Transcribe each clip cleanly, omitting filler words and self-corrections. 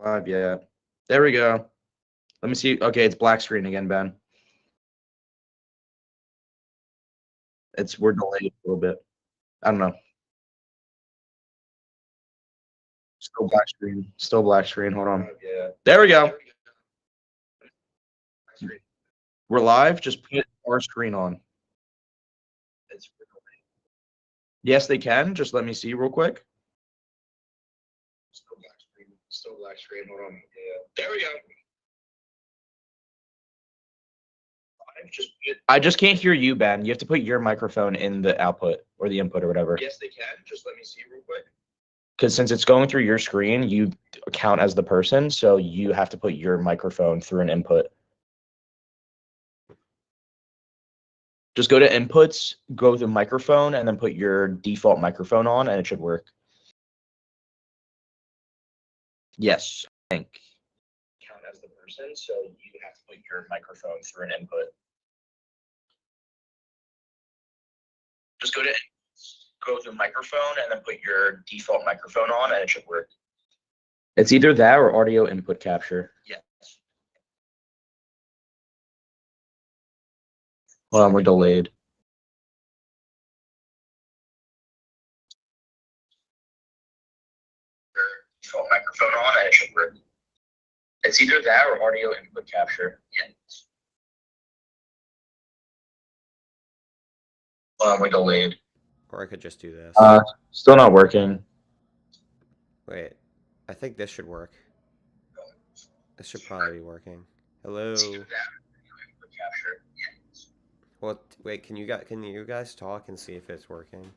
Live, yeah. There we go. Let me see. Okay, it's black screen again, Ben. We're delayed a little bit. I don't know. Still black screen. Still black screen. Hold on. Yeah. There we go. We're live. Just put our screen on. Yes, they can. Just let me see real quick. Still black screen. Still black screen. Hold on. Yeah. There we go. I just can't hear you, Ben. You have to put your microphone in the output or the input or whatever. Yes, they can. Just let me see real quick. Because since it's going through your screen, you count as the person, so you have to put your microphone through an input. Just go to inputs, go to microphone, and then put your default microphone on, and it should work. Yes, I think. Count as the person, so you have to put your microphone through an input. Just go to microphone and then put your default microphone on and it should work. It's either that or audio input capture. Yes. Hold on, we're delayed. Your default microphone on and it should work. It's either that or audio input capture. Yes. Hold on, we're delayed. Or I could just do this. Still not working. Wait, I think this should work. This should probably be working. Hello. Well, wait. Can you guys talk and see if it's working?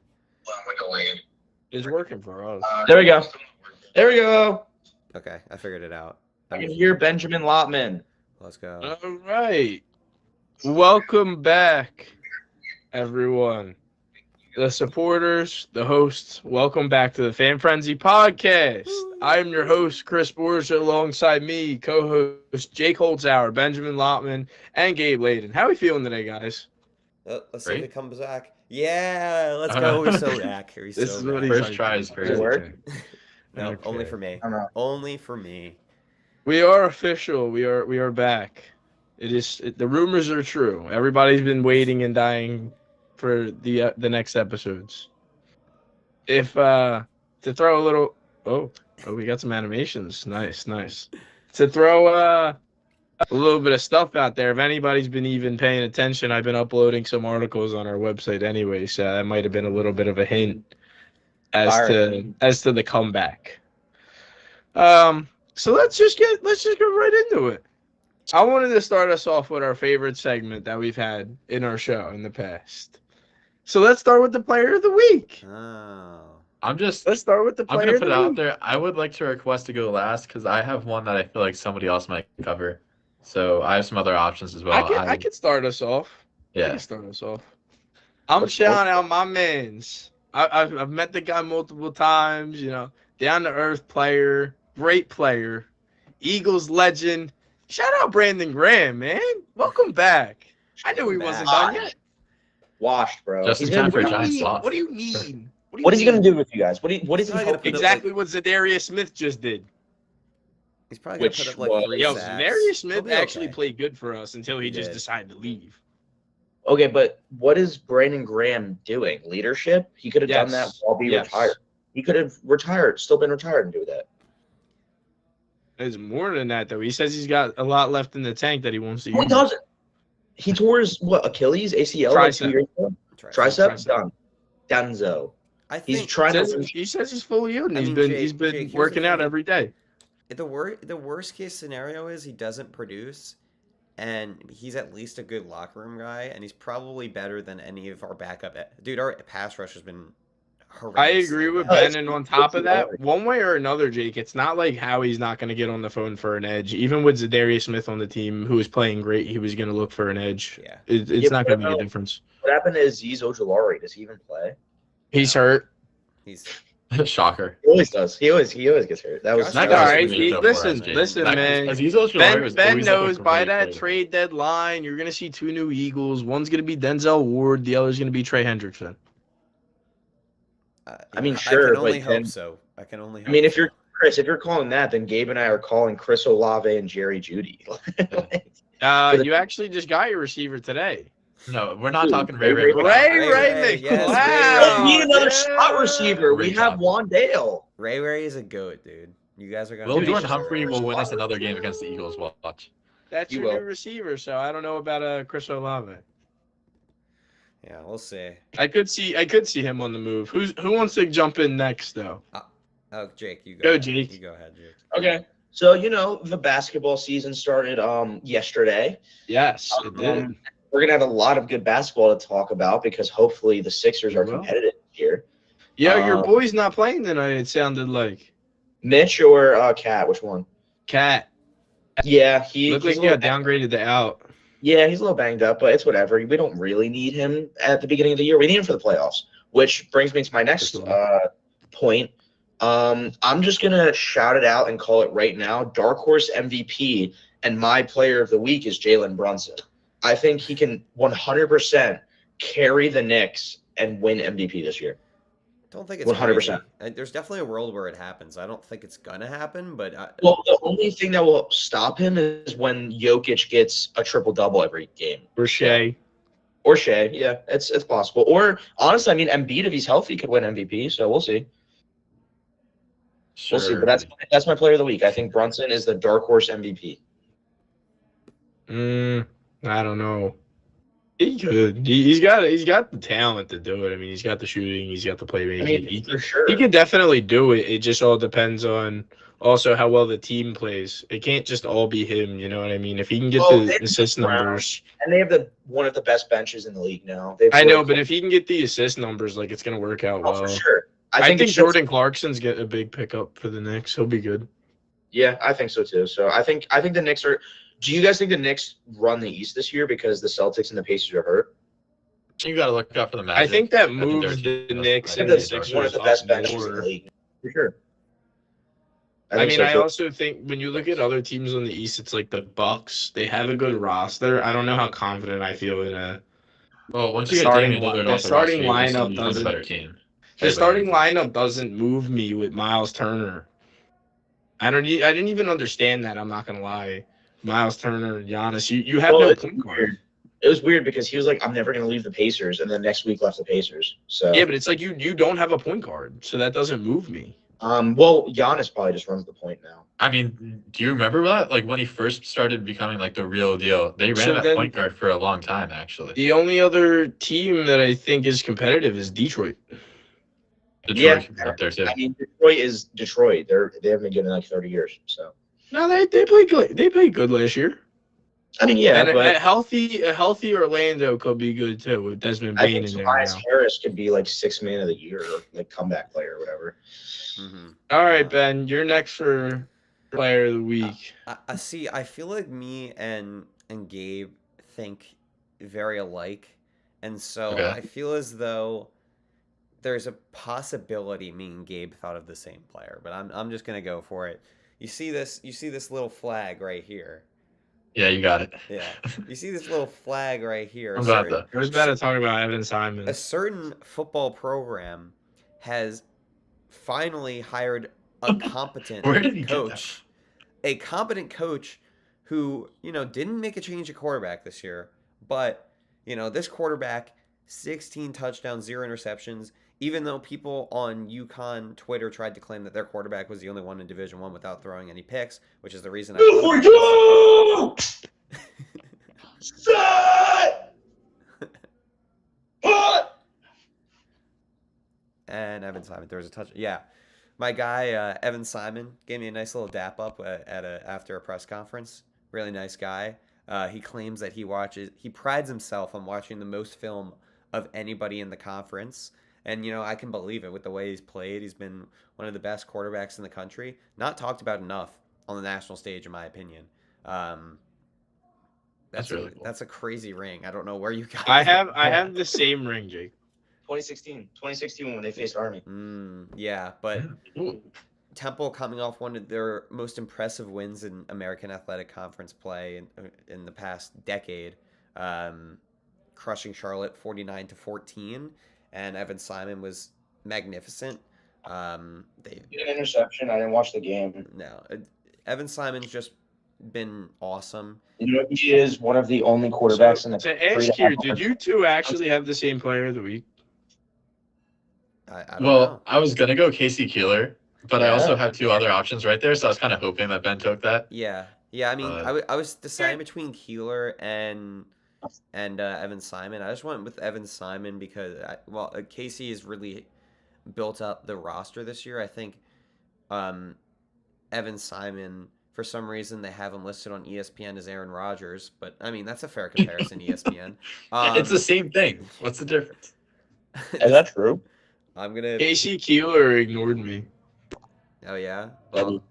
It's working for us. There we go. There we go. Okay, I figured it out. I can hear Benjamin Lotman. Let's go. All right. Welcome back, everyone. The supporters, the hosts, welcome back to the Fan Frenzy podcast. I am your host, Chris Borgia, alongside me, co-host Jake Holzhauer, Benjamin Lotman, and Gabe Layden. How are we feeling today, guys? Let's see if it comes back. Yeah, let's go. We're so back. This is what he's First try is crazy. No, Okay. only for me. Only for me. We are official. We are back. The rumors are true. Everybody's been waiting and dying for the next episodes. If to throw a little we got some animations. Nice. To throw a little bit of stuff out there. If anybody's been even paying attention, I've been uploading some articles on our website anyway, so that might have been a little bit of a hint as to the comeback. So let's just get right into it. I wanted to start us off with our favorite segment that we've had in our show in the past. So let's start with the player of the week. Oh. Let's start with the player I'm gonna of put the it out week. there. I would like to request to go last because I have one that I feel like somebody else might cover. So I have some other options as well. I can start us off. I Yeah. can start us off. I'm shouting out my mans. I've met the guy multiple times. Down to earth player, great player, Eagles legend. Shout out Brandon Graham, man. Welcome back. I knew he wasn't done yet. Washed, bro. Just He's in time gonna for do a giant slot. What do you mean? What is he gonna do with you guys? What is he He's gonna hoping? Exactly what Zadarius Smith just did. He's probably gonna Which put up like was- 3 Yo, sacks. Zadarius He'll Smith be actually okay. played good for us until he just did. decided to leave. Okay, but what is Brandon Graham doing? Leadership? He could have done that Yes. while he Yes. retired. He could have retired, still been retired and do that. There's more than that, though. He says he's got a lot left in the tank that he wants to No, he use. doesn't. He tore his Achilles, ACL like 2 Tricep. years ago. Tricep done. Dunzo. I He's think trying He says he's fully healed, and I he's mean, been Jake, here's the working out thing. every day. the worst case scenario is he doesn't produce, and he's at least a good locker room guy, and he's probably better than any of our backup. Dude, our pass rush has been horrendous. I agree with Ben, and on top of that, one way or another, Jake, it's not like Howie's not going to get on the phone for an edge. Even with Zadarius Smith on the team, who was playing great, he was going to look for an edge. Yeah. It's not going to make a difference. What happened to Azeez Ojulari? Does he even play? He's hurt. He's Shocker. He always does. He always gets hurt. That was Josh That All guy's right, gonna be so listen, frustrating. listen, That- man. Azeez Ojulari was Ben always like a knows by great that player. trade deadline, you're going to see two new Eagles. One's going to be Denzel Ward. The other's going to be Trey Hendrickson. I mean, I sure, can only but hope then- so. I can only. Hope I mean, if so. you're Chris, if you're calling that, then Gabe and I are calling Chris Olave and Jerry Jeudy. You actually just got your receiver today. No, we're not Ooh, talking Ray Ray Ray. Ray, yes, Oh, we need another Yeah. slot receiver. We Great have job. Wandale. Ray is a goat, dude. You guys are gonna. Will Dude, Jordan he's Humphrey will win us slot another game receiver. against the Eagles. Watch. That's You your will. new receiver, so I don't know about Chris Olave. Yeah, we'll see. I could see him on the move. Who wants to jump in next though? Oh, Jake, you go. Go, ahead. Jake. You go ahead, Jake. Okay. So, the basketball season started yesterday. Yes, it did. We're going to have a lot of good basketball to talk about because hopefully the Sixers are We will. competitive this year. Yeah, your boy's not playing tonight. It sounded like Mitch or Cat, which one? Cat. Yeah, Looked he's like a he got little downgraded to out. Yeah, he's a little banged up, but it's whatever. We don't really need him at the beginning of the year. We need him for the playoffs, which brings me to my next point. I'm just going to shout it out and call it right now. Dark Horse MVP and my player of the week is Jalen Brunson. I think he can 100% carry the Knicks and win MVP this year. Don't think it's 100%. crazy. There's definitely a world where it happens. I don't think it's gonna happen, but Well, the only thing that will stop him is when Jokic gets a triple-double every game. For Shea. Or Shea, yeah, it's possible. Or honestly, I mean, Embiid, if he's healthy, could win MVP. So we'll see. Sure. We'll see. But that's my player of the week. I think Brunson is the dark horse MVP. I don't know. He could. He's got the talent to do it. I mean, he's got the shooting. He's got the playmaking. I mean, for sure. He could definitely do it. It just all depends on also how well the team plays. It can't just all be him. You know what I mean? If he can get the assist numbers, and they have one of the best benches in the league now. I know, but if he can get the assist numbers, like it's gonna work out well. For sure. I think Jordan Clarkson's getting a big pickup for the Knicks. He'll be good. Yeah, I think so too. So I think the Knicks are. Do you guys think the Knicks run the East this year because the Celtics and the Pacers are hurt? You got to look out for the Magic. I think that they're moves the Knicks I and think the that's Sixers one of the up best benches in more. the league. For sure. I also think when you look at other teams on the East, it's like the Bucks. They have a good roster. I don't know how confident I feel in a. Well, once you get starting Damian Lillard the off the starting roster, you lineup have a doesn't- better team. The starting lineup doesn't move me with Miles Turner. I didn't even understand that. I'm not gonna lie. Miles Turner, Giannis, you have no point guard. It was weird because he was like, "I'm never going to leave the Pacers," and then next week left the Pacers. So Yeah, but it's like you don't have a point guard, so that doesn't move me. well, Giannis probably just runs the point now. I mean, do you remember that? Like when he first started becoming like the real deal, they ran So at then- point guard for a long time, actually. The only other team that I think is competitive is Detroit. Detroit can be up there too. I mean, Detroit is Detroit. They haven't been good in like 30 years. So No, they played good. They played good last year. I mean, yeah, And but a healthy Orlando could be good too with Desmond I Bain think in there Tobias now. Harris could be like sixth man of the year or like comeback player or whatever. Mm-hmm. All right, Ben, you're next for player of the week. I see. I feel like me and Gabe think very alike, and so Okay. I feel as though there's a possibility me and Gabe thought of the same player, but I'm just gonna go for it. You see this little flag right here. Yeah, you got it. Yeah, you see this little flag right here. I'm glad that. I was about to talk about Evan A Simon. certain football program has finally hired a competent Where did he get that coach. A competent coach who, didn't make a change at quarterback this year, but, this quarterback, 16 touchdowns, 0 interceptions, even though people on UConn Twitter tried to claim that their quarterback was the only one in Division I without throwing any picks, which is the reason And Evan Simon, there was a touch. Yeah, my guy Evan Simon gave me a nice little dap up after a press conference. Really nice guy. He claims that he prides himself on watching the most film of anybody in the conference. And, I can believe it with the way he's played. He's been one of the best quarterbacks in the country. Not talked about enough on the national stage, in my opinion. That's really cool. That's a crazy ring. I don't know where you got it. I have the same ring, Jake. 2016 when they faced Army. Yeah, but Ooh. Temple coming off one of their most impressive wins in American Athletic Conference play in the past decade, crushing Charlotte 49-14, and Evan Simon was magnificent. They An interception. I didn't watch the game. no, Evan Simon's just been awesome. You know, he is one of the only quarterbacks in the To country ask to have here, did you two actually have the same player of the week? I don't Well, know. I was gonna go Casey Keeler, but I Yeah. also had two other options right there, so I was kind of hoping that Ben took that. Yeah. I mean, I was deciding between Keeler and Evan Simon. I just went with Evan Simon because Casey has really built up the roster this year. I think Evan Simon, for some reason, they have him listed on ESPN as Aaron Rodgers, but I mean that's a fair comparison. ESPN. It's the same thing. What's the difference? Is that true? I'm gonna. Casey Keeler ignored me. Oh yeah. Yeah, Well,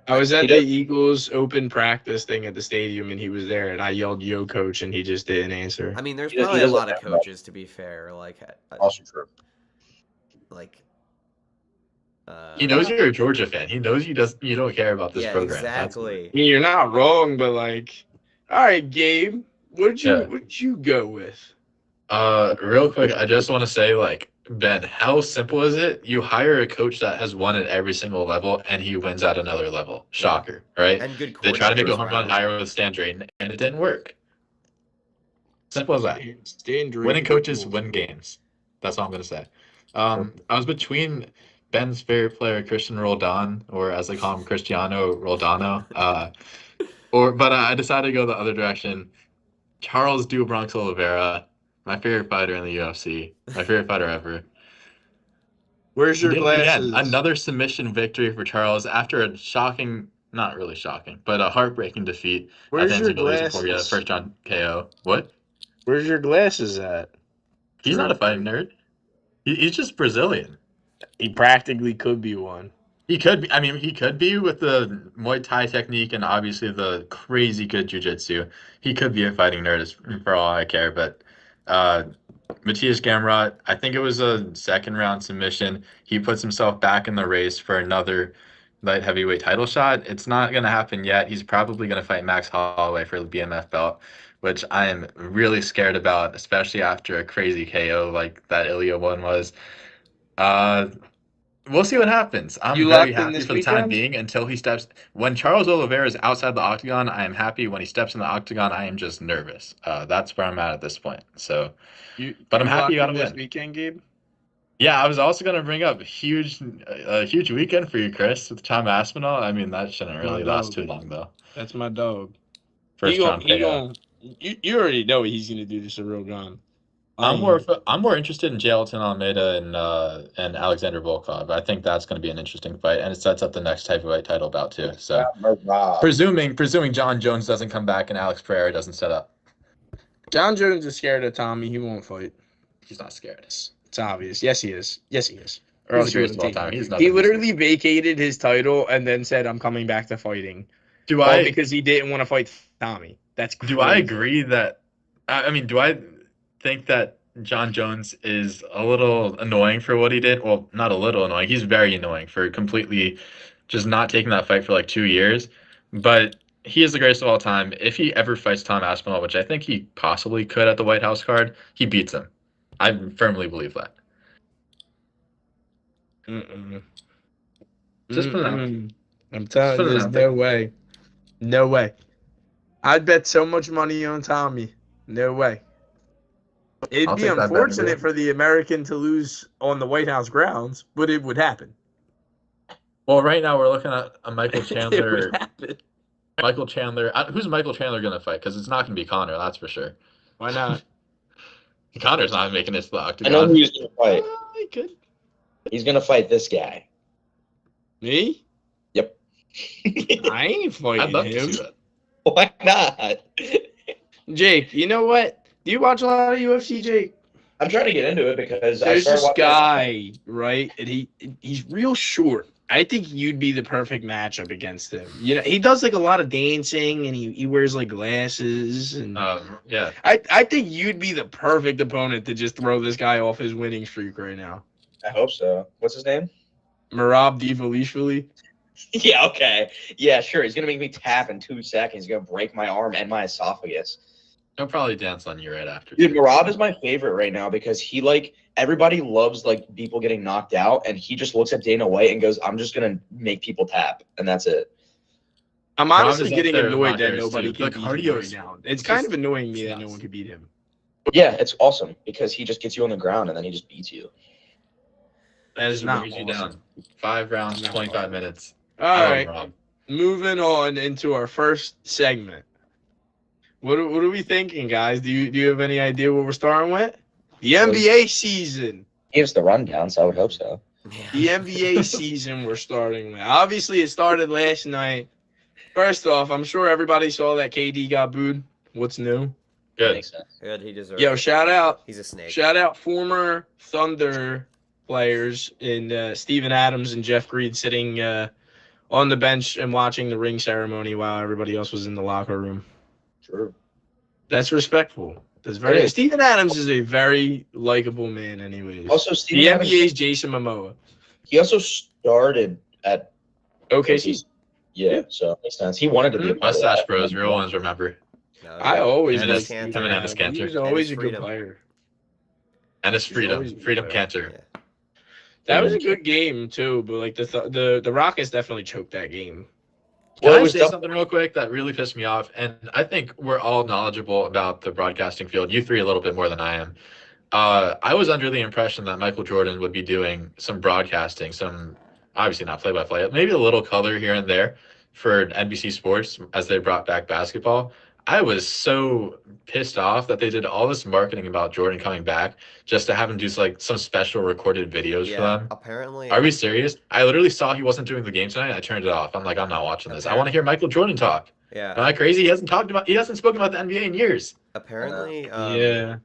I was He at the does- Eagles open practice thing at the stadium, and he was there, and I yelled, "Yo, coach," and he just didn't answer. I mean, there's He does- he probably a doesn't lot of have much. coaches, to be fair. Like, Also true. like. He knows you're a Georgia fan. He knows you don't care about this Yeah, program. That's- exactly. I mean, you're not wrong, but like, all right, Gabe, what'd Yeah. you go with? Real quick, I just want to say, like, Ben, how simple is it? You hire a coach that has won at every single level, and he wins at another level. Shocker, right? And good. They tried to make a coordinators home run around. hire with Stan Drayton, and it didn't work. Simple as that. Stan Drayton. Winning coaches win games. That's all I'm gonna say. I was between Ben's favorite player, Christian Roldan, or as they call him, Cristiano Roldano. But I decided to go the other direction. Charles Do Bronx Oliveira, my favorite fighter in the UFC, my favorite fighter ever. Where's your He did it glasses? again. Another submission victory for Charles after a shocking, not really shocking, but a heartbreaking defeat. Where's at your the Anzigali's before he had a glasses? first round KO. What? Where's your glasses at? He's not a fighting nerd. He's just Brazilian. He practically could be one. He could be. I mean, he could be with the Muay Thai technique and obviously the crazy good jiu-jitsu. He could be a fighting nerd for all I care. But Matthias Gamrot, I think it was a second round submission. He puts himself back in the race for another light heavyweight title shot. It's not going to happen yet. He's probably going to fight Max Holloway for the BMF belt, which I am really scared about, especially after a crazy KO like that Ilya one was. We'll see what happens. I'm You very locked in happy this for the time weekend? being until he steps. When Charles Oliveira is outside the octagon, I am happy. When he steps in the octagon, I am just nervous. That's where I'm at this point. So, but I'm happy you got to this win. weekend, Gabe. Yeah, I was also going to bring up a huge weekend for you, Chris, with Tom Aspinall. I mean, that shouldn't really last too long, though. That's my dog. First round KO. You already know he's gonna do this to Rogan. I'm more interested in Jailton Almeida and Alexander Volkov. I think that's going to be an interesting fight, and it sets up the next heavyweight title bout too. So, presuming John Jones doesn't come back and Alex Pereira doesn't set up, John Jones is scared of Tommy. He won't fight. he's not scared. It's obvious. Yes, he is. Yes, he is. Or else He's he was a all great time. team. He's not. He literally vacated his title and then said, "I'm coming back to fighting." All because he didn't want to fight Tommy. That's crazy. Do I agree that? I mean, do I think that John Jones is a little annoying for what he did? Well, not a little annoying. He's very annoying for completely just not taking that fight for like 2 years. But he is the greatest of all time. If he ever fights Tom Aspinall, which I think he possibly could at the White House card, he beats him. I firmly believe that. Just put it out. I'm telling you, there's no way. No way. I'd bet so much money on Tommy. No way. It'd I'll be take that bet, unfortunate dude. for the American to lose on the White House grounds, but it would happen. Well, right now we're looking at a Michael It Chandler. would happen. Michael Chandler. Who's Michael Chandler going to fight? Because it's not going to be Connor, that's for sure. Why not? Connor's not making it to the I octagon. know who he's gonna fight. He could. He's gonna fight this guy. Me? Yep. I ain't fighting I'd love him. to see that. Why not? Jake, you know what? Do you watch a lot of UFC, Jake? I'm trying to get into it because I There's started this watching. guy, right? And he's real short. I think you'd be the perfect matchup against him. You know, he does like a lot of dancing and he wears like glasses and Yeah. I think you'd be the perfect opponent to just throw this guy off his winning streak right now. I hope so. What's his name? Merab Dvalishvili. Yeah, okay. Yeah, sure. He's gonna make me tap in 2 seconds. He's gonna break my arm and my esophagus. He'll probably dance on you right after. Dude, Marab is my favorite right now because he everybody loves people getting knocked out, and he just looks at Dana White and goes, "I'm just gonna make people tap," and that's it. I'm Rob honestly is up getting there annoyed with that Myers, nobody too. can The beat him cardio right is- now. It's it's kind just- of annoying me it's that no nuts. one can beat him. Yeah, it's awesome because he just gets you on the ground and then he just beats you. That is Just not wears you awesome. down. 5 rounds, Not 25 awesome. minutes. All I love right, Rob. moving on into our first segment. What are we thinking, guys? Do you have any idea what we're starting with? The NBA season. He gives the rundown, so I would hope so. The NBA season we're starting with. Obviously, it started last night. First off, I'm sure everybody saw that KD got booed. What's new? Good. Makes sense. Good, he deserves Yo, it. shout out He's a snake. Shout out former Thunder players in Steven Adams and Jeff Green sitting on the bench and watching the ring ceremony while everybody else was in the locker room. True. That's respectful. That's It very. is. Steven Adams is a very likable man, anyways. Also, the Steven Adams, NBA's Jason Momoa. he also started at OKC. Yeah, so it makes sense. He wanted to be a part of Mustache that. Bros, real ones remember. No, I always Enes liked Kanter. Steven Enes Adams. Kanter. He was always Enes a good Freedom. player. And it's He's always freedom. a Freedom player. cancer. Yeah. That was a good game too, but like the Rockets definitely choked that game. Can Well, it I was say def- something real quick that really pissed me off? And I think we're all knowledgeable about the broadcasting field. You three a little bit more than I am. I was under the impression that Michael Jordan would be doing some broadcasting, some obviously not play-by-play, maybe a little color here and there for NBC Sports as they brought back basketball. I was so pissed off that they did all this marketing about Jordan coming back just to have him do some special recorded videos for them. Apparently. Are we serious? I literally saw he wasn't doing the game tonight. I turned it off. I'm like, I'm not watching this. I want to hear Michael Jordan talk. Yeah. Am I crazy? He hasn't spoken about the NBA in years. Apparently. Yeah.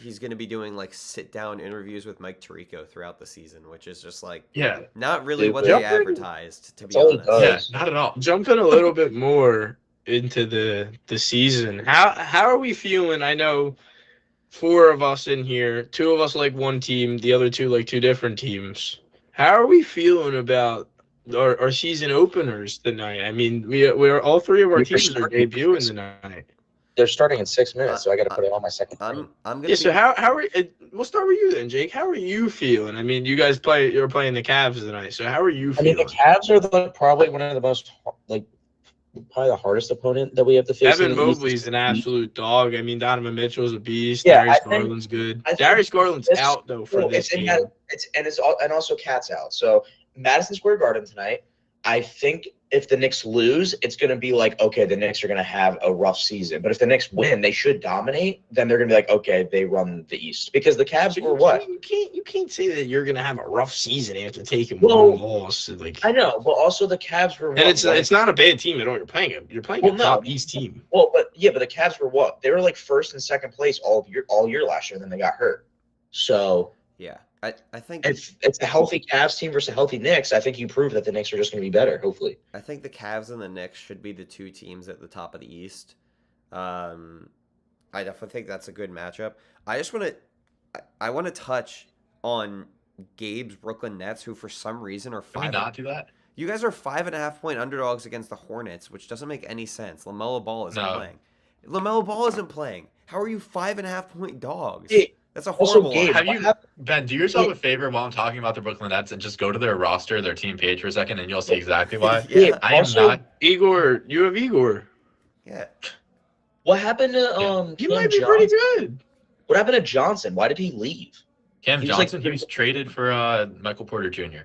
He's going to be doing sit-down interviews with Mike Tirico throughout the season, which is just Yeah. not really Dude, what yeah. they advertised. To be That's all he honest. does. Yeah, not at all. Jumping a little bit more into the season. How are we feeling? I know 4 of us in here, 2 of us like one team, the other 2 like 2 different teams. How are we feeling about our season openers tonight? I mean, we're all 3 of our We're teams are starting- debuting tonight. They're starting in 6 minutes, so I got to put it on my second. I'm gonna Yeah, so be- how are we'll start with you then, Jake. How are you feeling? I mean, you're playing the Cavs tonight, so how are you I mean, feeling? the Cavs are probably one of the most probably the hardest opponent that we have to face. Evan in the East. Mobley's an absolute dog. I mean, Donovan Mitchell's a beast. Yeah, Darius I think- Garland's good. I think Darius Garland's this- out though for Well, this it's in game. that, and also Cat's out. So Madison Square Garden tonight. I think if the Knicks lose, it's going to be okay, the Knicks are going to have a rough season. But if the Knicks win, they should dominate. Then they're going to be okay, they run the East because the Cavs were what? You can't say that you're gonna have a rough season after taking Well, one loss. I know, but also the Cavs were. And it's not a bad team at all. You're playing Well, a no. top East team. Well, but the Cavs were what? They were first and second place all year last year, and then they got hurt. So Yeah. I think if it's a healthy Cavs team versus a healthy Knicks, I think you prove that the Knicks are just going to be better. Hopefully. I think the Cavs and the Knicks should be the 2 teams at the top of the East. I definitely think that's a good matchup. I want to touch on Gabe's Brooklyn Nets, who for some reason are Can we 5. not do that? You guys are 5.5 point underdogs against the Hornets, which doesn't make any sense. LaMelo Ball isn't No. playing. LaMelo Ball isn't playing. How are you 5.5 point dogs? Hey, That's a also, horrible. Gabe, line. Have what you, happened- Ben, do yourself a favor while I'm talking about the Brooklyn Nets and just go to their roster, their team page for a second, and you'll see exactly why. Yeah. I am Also- not. Igor, you have Igor. Yeah. What happened to He Cam might be Johnson? pretty good. What happened to Johnson? Why did he leave? Cam He was Johnson, he was traded for Michael Porter Jr.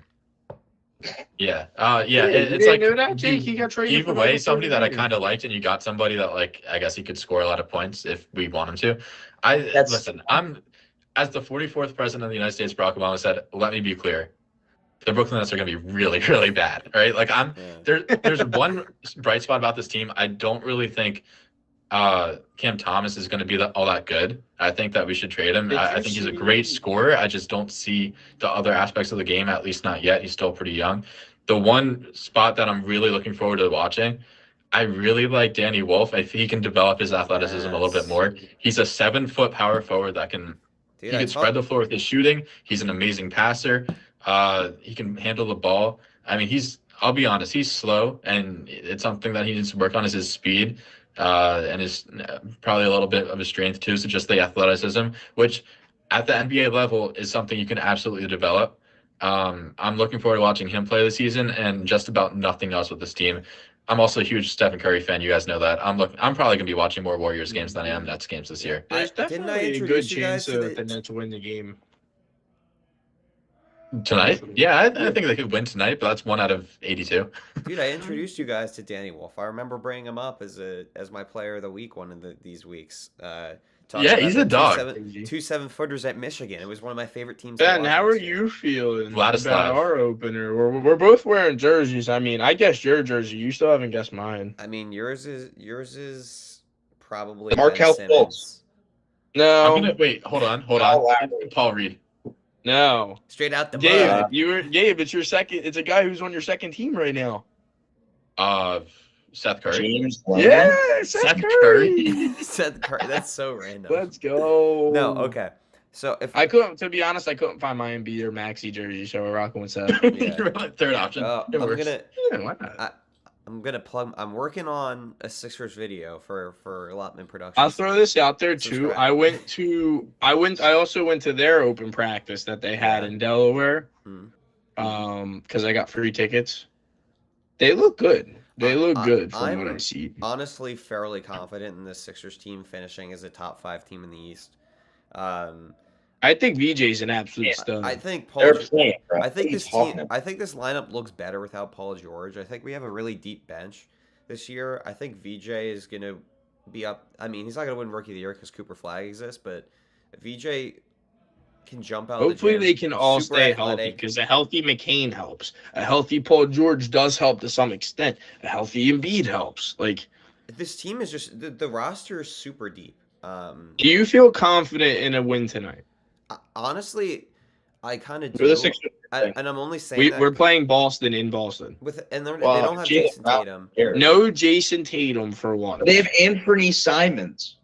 Yeah. It's you like didn't know that, Jake? He got traded give for away Michael somebody Porter that I Jr. kind of liked, and you got somebody that I guess he could score a lot of points if we want him to. Listen, I'm as the 44th president of the United States, Barack Obama said, let me be clear. The Brooklyn Nets are going to be really, really bad, right? Yeah. There's one bright spot about this team. I don't really think Cam Thomas is going to be all that good. I think that we should trade him. Did I you think he's a see- great scorer. I just don't see the other aspects of the game, at least not yet. He's still pretty young. The one spot that I'm really looking forward to watching, I really like Danny Wolf. If he can develop his athleticism a little bit more. He's a 7-foot power forward that can Dude, he I can thought- spread the floor with his shooting. He's an amazing passer. He can handle the ball. I mean, I'll be honest, he's slow, and it's something that he needs to work on is his speed. and is probably a little bit of a strength too. So just the athleticism, which at the NBA level is something you can absolutely develop. I'm looking forward to watching him play this season and just about nothing else with this team. I'm also a huge Stephen Curry fan. You guys know that. I'm probably gonna be watching more Warriors games than I am Nets games this year. There's Didn't I definitely a good introduce you guys chance to that the Nets win the game. Tonight? Yeah, I think they could win tonight, but that's 1 out of 82. Dude, I introduced you guys to Danny Wolf. I remember bringing him up as my player of the week one of these weeks. Talking Yeah, about he's the a dog. 7-footers at Michigan. It was one of my favorite teams. Ben, how are you feeling Vladislav. about our opener? We're both wearing jerseys. I mean, I guessed your jersey. You still haven't guessed mine. I mean, yours is probably Markelle Ben Fultz. No, Wait, hold on. Paul Reed. no. Straight out the Gabe, mud. Gabe, it's your second. It's a guy who's on your second team right now. Seth Curry. James Lemon. Yeah, Seth Curry. Seth Curry. That's so random. Let's go. No, okay. So if To be honest, I couldn't find my Embiid or Maxey jersey, so we're rocking with Seth. Yeah. You're my third option. I'm It works. Why not? gonna plug. I'm working on a Sixers video for Allotment Productions. I'll throw this out there too. Subscribe. I also went to their open practice that they had Yeah. in Delaware. Because I got free tickets. They look good. They look good from what I see. Honestly, fairly confident in this Sixers team finishing as a top 5 team in the East. I think VJ's an absolute stud. I think They're Paul. playing, bro. I think What are you this talking team. about? I think this lineup looks better without Paul George. I think we have a really deep bench this year. I think VJ is gonna be up. I mean, he's not gonna win Rookie of the Year because Cooper Flag exists, but VJ can jump out. Hopefully of the they gym, can all super stay healthy athletic. because a healthy McCain helps. A healthy Paul George does help to some extent. A healthy Embiid helps. Like, This team is just the roster is super deep. do you feel confident in a win tonight? Honestly, I kind of For do. the Sixers, And I'm only saying that We're playing Boston in Boston. they don't have Jalen Jason Brown Tatum. here. No Jason Tatum for one. They have Anthony Simons.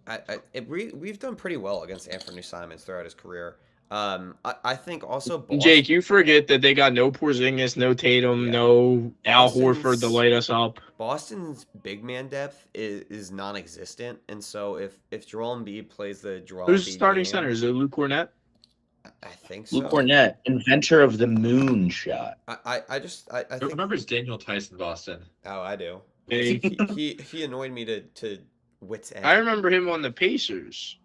We've done pretty well against Anthony Simons throughout his career. I think also Boston, Jake, you forget that they got no Porzingis, no Tatum, Yeah. no Al Boston's- Horford to light us up. Boston's big man depth is non-existent, and so if Joel Embiid plays the Joel Who's Embiid starting game, center? Is it Luke Cornett? I think so. Luke Cornett, inventor of the moon shot. I Who think. remembers Daniel Tice in Boston? Oh, I do. Hey. He annoyed me to wits end. I remember him on the Pacers.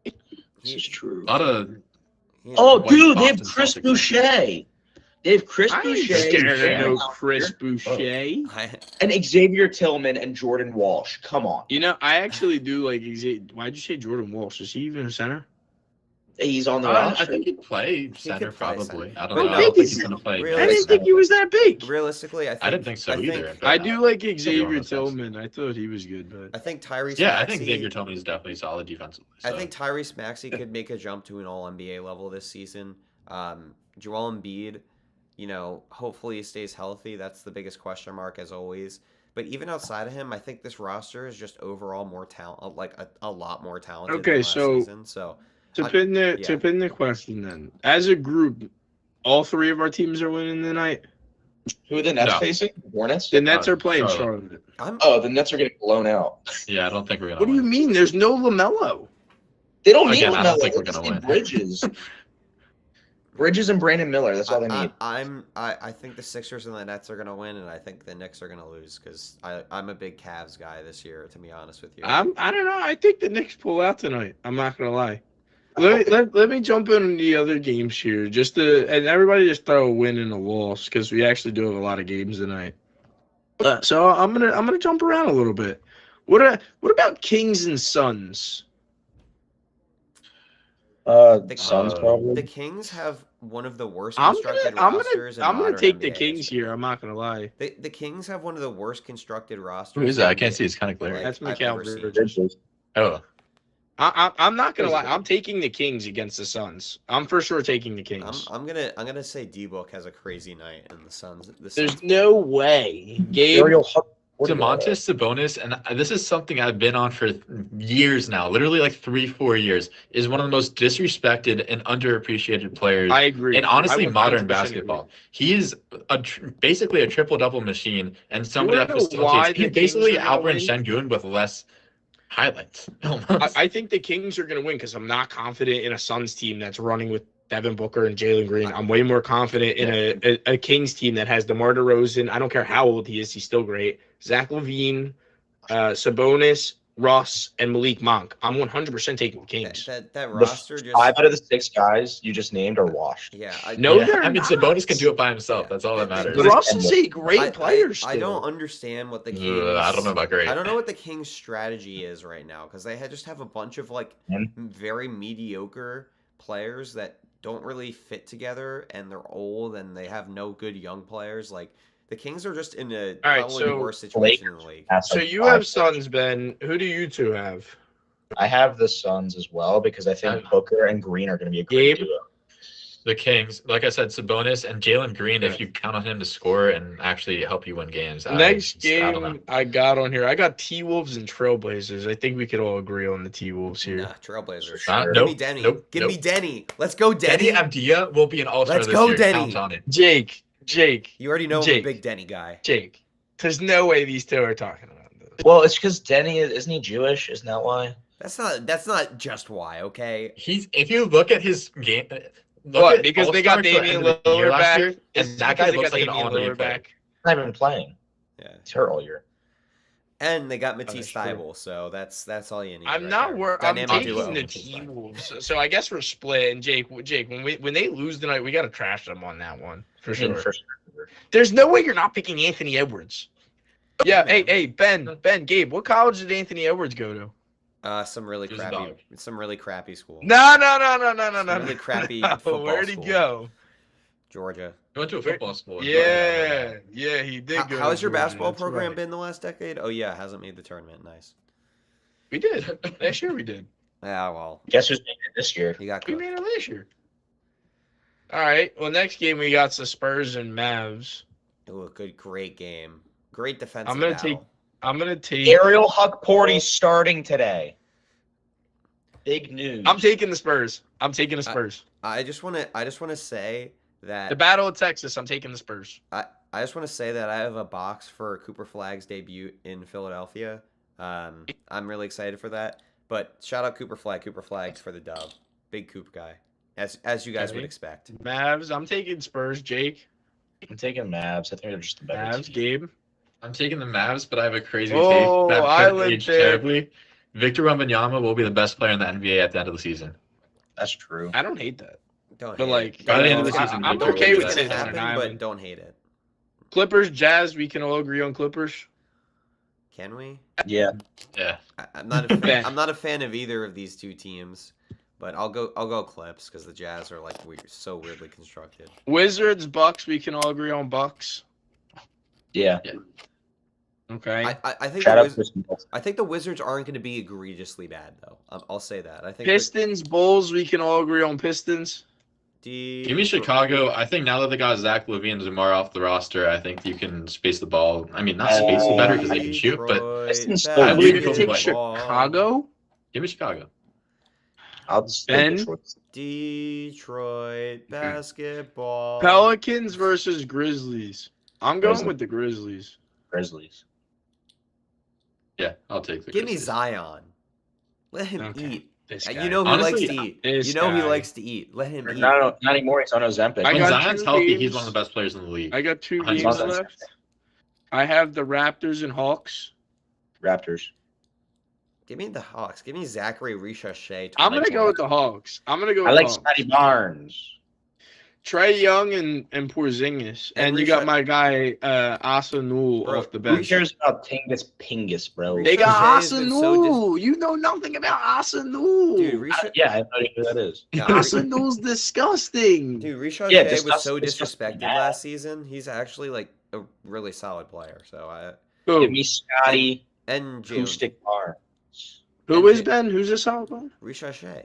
This is true. A lot of He- Oh, White dude, they have Boston Chris Celtics. Boucher. They have Chris I ain't Boucher, scared of Jalen no Brown, Chris Boucher. and Xavier Tillman and Jordan Walsh. Come on. You know, I actually do like Xavier. Why'd you say Jordan Walsh? Is he even a center? He's on the I roster. think he'd play He center could play probably. center. I don't But know. I don't think maybe- he's gonna play. Really? I didn't think he was that big. Realistically, I didn't think so either. I do like Xavier honest. Tillman. I thought he was good, I but think Tyrese. Yeah, I Maxey, think Xavier Tillman is definitely solid defensively. I so. think Tyrese Maxey could make a jump to an All NBA level this season. Joel Embiid, hopefully he stays healthy. That's the biggest question mark as always. But even outside of him, I think this roster is just overall more talent, like a lot more talented. Okay, than last so- season. So to I- pin the yeah. to pin the question then, as a group, all 3 of our teams are winning tonight. Who are the Nets No. facing? Hornets? The Nets are playing Charlotte. Charlotte. I'm Oh, the Nets are getting blown out. Yeah, I don't think we're gonna. What do you win. mean? There's no LaMelo. They don't need Again, I don't LaMelo. think we're They just gonna need win. Bridges. Bridges and Brandon Miller. That's all they need. I think the Sixers and the Nets are gonna win, and I think the Knicks are gonna lose because I'm a big Cavs guy this year. To be honest with you, I don't know. I think the Knicks pull out tonight. I'm not gonna lie. Let me jump in the other games here, and everybody just throw a win and a loss because we actually do have a lot of games tonight. So I'm gonna jump around a little bit. What about Kings and Suns? Suns probably. the Kings have one of the worst I'm constructed gonna rosters. in I'm gonna modern take the NBA Kings history. here. I'm not gonna lie. The Kings have one of the worst constructed rosters. Who is that? I in can't the- see. It's kind of clear. like, That's I've Mikal ever seen. Bridges. Oh, I'm not gonna lie. I'm taking the Kings against the Suns. I'm for sure taking the Kings. I'm gonna say D-Book has a crazy night in the Suns. There's no way, Gabe. Ariel Hutchinson Domantas Sabonis, and this is something I've been on for years now, literally like 3-4 years, is one of the most disrespected and underappreciated players. I agree. And honestly, I 100% modern agree. basketball. He is basically a triple-double machine, and somebody wanna that know why facilitates. the He's basically Kings are gonna Alperen Sengun with less highlights. almost. I think the Kings are going to win because I'm not confident in a Suns team that's running with Devin Booker and Jalen Green. I'm way more confident in a Kings team that has DeMar DeRozan. I don't care how old he is. He's still great. Zach LaVine, Sabonis, Russ, and Malik Monk. I'm 100% taking the Kings. That roster just 5 out of the 6 guys you just named are washed. yeah. No, Yeah, they're I mean, not. Sabonis can do it by himself. Yeah. That's all that matters. But Russ is a great player I still. don't understand what the Kings. I don't know about great. I don't know what the Kings' strategy is right now because they just have a bunch of like very mediocre players that don't really fit together, and they're old, and they have no good young players. Like the Kings are just in a right, probably the so worst situation in the league. So you have Suns, Ben. Who do you two have? I have the Suns as well because I think Booker and Green are going to be a great Gabe? duo. The Kings, like I said, Sabonis and Jalen Green, if you count on him to score and actually help you win games. Next I don't know. game I got on here, I got T-Wolves and Trailblazers. I think we could all agree on the T-Wolves here. Nah, Trailblazers. Sure. Give me Nope, Denny. nope, Give me nope. Denny. Let's go, Denny Denny. Avdia will be an all-star Let's this go, year. Denny. Count on it. Jake. You already know I'm a Jake. big Denny guy. Jake. There's no way these two are talking about this. Well, it's because Denny isn't he Jewish? Isn't that why? That's not just why, okay? If you look at his game, What? Because they got Damian Lillard back. and It's that because guy they looks got like an Damian all-NBA Lillard player. back. He's not even playing. Yeah. He's hurt all year. And they got that's Matisse true. Thybulle, so that's all you need. I'm right not there. worried. I'm Dynamic taking duo. the T-Wolves. So I guess we're split. And Jake, when they lose tonight, we got to trash them on that one for I mean, sure. for sure. There's no way you're not picking Anthony Edwards. Yeah. Hey, Ben, Gabe, what college did Anthony Edwards go to? Some really Who's the crappy school. No. Really crappy football Where'd he school. go? Georgia. He went to a football school. Yeah, he did go. How's to your Georgia, basketball that's program right. been the last decade? Oh yeah, hasn't made the tournament. Nice. We did. Last year we did. Yeah, well, Guess who's making it this year? he got We cooked. made it last year. All right. Well, next game we got the Spurs and Mavs. Ooh, great game. Great defensive I'm gonna battle. I'm gonna take. Ariel Huckporty starting today. Big news. I'm taking the Spurs. I'm taking the Spurs. I just want to say that The Battle of Texas. I'm taking the Spurs. I just want to say that I have a box for Cooper Flag's debut in Philadelphia. I'm really excited for that. But shout out Cooper Flag. Cooper Flag's for the dub. Big Coop guy, as you guys would expect. Mavs. I'm taking Spurs. Jake. I'm taking Mavs. I think they're just the better Mavs. team. Gabe. I'm taking the Mavs, but I have a crazy Oh, take that I could would age pick- terribly. Victor Wembanyama will be the best player in the NBA at the end of the season. That's true. I don't hate that. Don't But, hate like, it. by the end of Don't the hate season, it. I'm Don't okay hate with it's sitting gonna on an happen, but island. don't hate it. Clippers. Jazz. We can all agree on Clippers. Can we? Yeah. Yeah. I'm not a fan. Ben. I'm not a fan of either of these two teams, but I'll go Clips because the Jazz are like so weirdly constructed. Wizards. Bucks. We can all agree on Bucks. Yeah. Okay. I think Shout the out Wiz- to Chris. I think the Wizards aren't going to be egregiously bad though. I'll say that. I think Pistons. Bulls. We can all agree on Pistons. Give me Chicago. I think now that they got Zach LaVine and Zamar off the roster, I think you can space the ball. I mean, not space it better because they can shoot, but Pistons still I I believe believe you it's take like- Chicago. give me Chicago. I'll just Ben? take Detroit. Detroit basketball. Pelicans versus Grizzlies. I'm going Grizzlies. with the Grizzlies. Grizzlies. Yeah, I'll take the Give me Grizzlies. Zion. Let him Okay. eat. This You guy. know he Honestly, likes to eat. this You know he guy. likes to eat. Let him eat. Not anymore. He's on Ozempic. I When got Zion's two healthy, he's games. one of the best players in the league. I got two He's games on that. left. I have the Raptors and Hawks. Raptors. Give me the Hawks. Give me Zachary Richardson. I'm gonna go with the Hawks. I'm gonna go I with like Hawks. Scotty Barnes. Trey Young and Porzingis, And and you got Richard- my guy Asa Newell Bro, off the Who bench. cares about Pingus, bro? They got Richard Asa has been so Newell. You know nothing about Asa Newell. Dude, Richard. Yeah, I have no idea who that is. Asa Newell's disgusting. Dude, Richard Yeah, was so disgusting. disrespected last season. He's actually like a really solid player. So Who? Give me Scotty and Jalen Acoustic Barnes. Who is Ben? Who's a solid one? Richardson.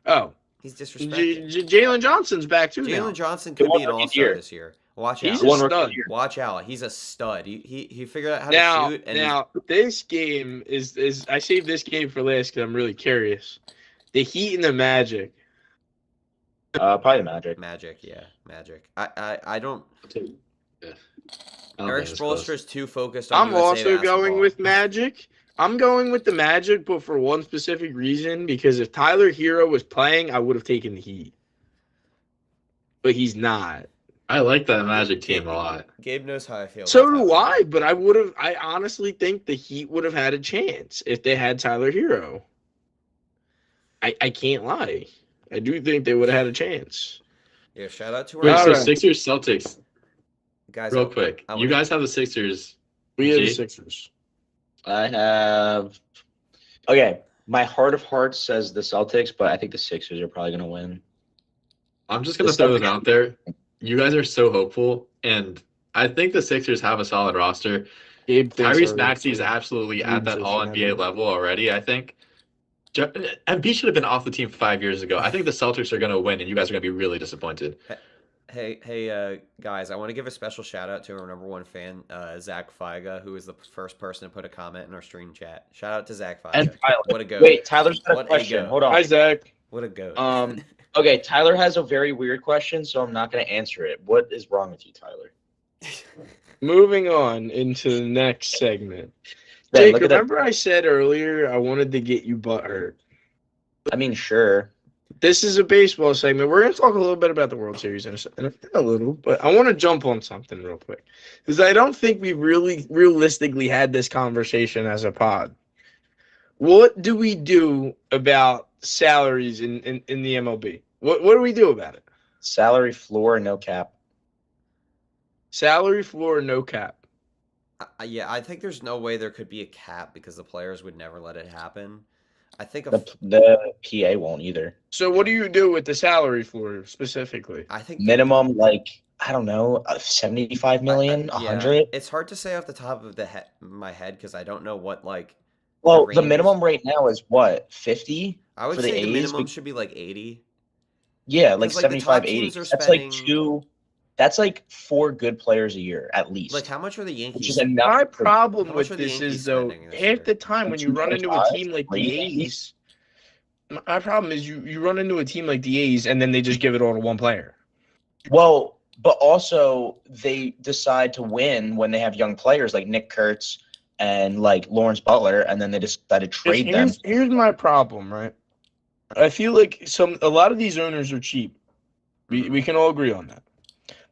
Oh, He's disrespected. Jalen Johnson's back too. Jalen now. Johnson could Who be an won rookie all-star year? this year. Watch He's out. a One rookie stud. of the year. Watch out. He's a stud. He figured out how Now, to shoot. And now this game is I saved this game for last because I'm really curious. The Heat and the Magic. Probably the Magic. Magic, yeah, Magic. I don't. Yeah. Eric Spoelstra's too focused on I'm USA also going basketball. with Magic. I'm going with the Magic, but for one specific reason, because if Tyler Hero was playing, I would have taken the Heat. But he's not. I like that Magic team a lot. Gabe knows how I feel. So about do that. I, but I honestly think the Heat would have had a chance if they had Tyler Hero. I can't lie. I do think they would have had a chance. Yeah, shout out to Wait, our All so right. Sixers Celtics, guys. real quick. I You wanna- guys have the Sixers. We have the G? Sixers. I have. Okay, my heart of hearts says the Celtics, but I think the Sixers are probably gonna win. I'm just gonna The throw it Celtics- out there. You guys are so hopeful, and I think the Sixers have a solid roster. Gabe thinks Tyrese our- Maxey is absolutely at that Gabe All says NBA yeah. level already. I think. Embiid should have been off the team 5 years ago. I think the Celtics are gonna win, and you guys are gonna be really disappointed. Hey, guys! I want to give a special shout out to our #1 fan, Zach Feiga, who was the first person to put a comment in our stream chat. Shout out to Zach Feiga. And Tyler. What a goat! Wait, Tyler's got What a a question. go. Hold on. Hi, Zach. What a goat! Okay, Tyler has a very weird question, so I'm not gonna answer it. What is wrong with you, Tyler? Moving on into the next segment. Ben, Jake, look at that. remember I said earlier I wanted to get you butthurt. I mean, sure. This is a baseball segment. We're going to talk a little bit about the World Series in a little, but I want to jump on something real quick because I don't think we really realistically had this conversation as a pod. What do we do about salaries in the MLB? What do we do about it? Salary floor, no cap. Salary floor, no cap. Yeah, I think there's no way there could be a cap because the players would never let it happen. I think The PA won't either. So what do you do with the salary floor specifically? I think Minimum, like, I don't know, 75 million, yeah, 100. It's hard to say off the top of my head because I don't know what like. Well, range the is. minimum right now is what, 50? I would for the say the A's, minimum we- should be like 80. Yeah, like Because, like, the 75, top 80. teams are That's like spending- that's like 4 good players a year, at least. Like how much are the which Yankees? is enough. My for- problem How much with are the this Yankees is though, spending this half year? the time when you run into a 2.5, team like the 3. A's, my problem is you run into a team like the A's and then they just give it all to one player. Well, but also they decide to win when they have young players like Nick Kurtz and like Lawrence Butler, and then they decide to trade them. Here's my problem, right? I feel like a lot of these owners are cheap. We can all agree on that.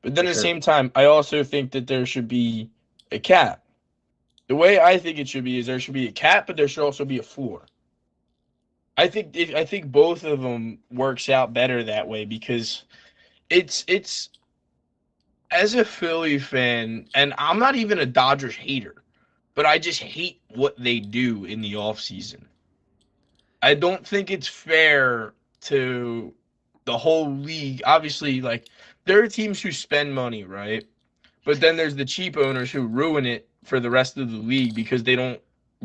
But then For at the sure. same time, I also think that there should be a cap. The way I think it should be is there should be a cap, but there should also be a floor. I think both of them works out better that way because it's as a Philly fan, and I'm not even a Dodgers hater, but I just hate what they do in the offseason. I don't think it's fair to the whole league. Obviously, like, there are teams who spend money, right? But then there's the cheap owners who ruin it for the rest of the league because they don't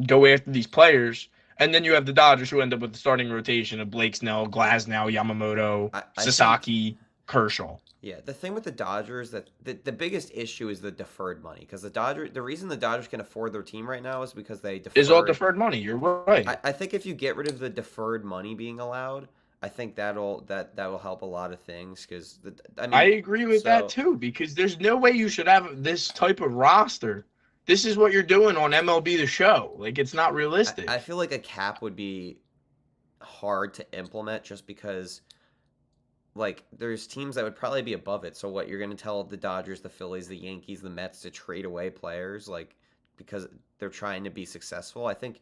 go after these players. And then you have the Dodgers who end up with the starting rotation of Blake Snell, Glasnow, Yamamoto, I Sasaki, Kershaw. Yeah, the thing with the Dodgers that the biggest issue is the deferred money because the reason the Dodgers can afford their team right now is because they deferred. Is all deferred money. You're right. I think if you get rid of the deferred money being allowed, I think that will help a lot of things because I agree with that so- too because there's no way you should have this type of roster. This is what you're doing on MLB The Show. Like, it's not realistic. I feel like a cap would be hard to implement just because, like, there's teams that would probably be above it. So what, you're going to tell the Dodgers, the Phillies, the Yankees, the Mets to trade away players, like, because they're trying to be successful? I think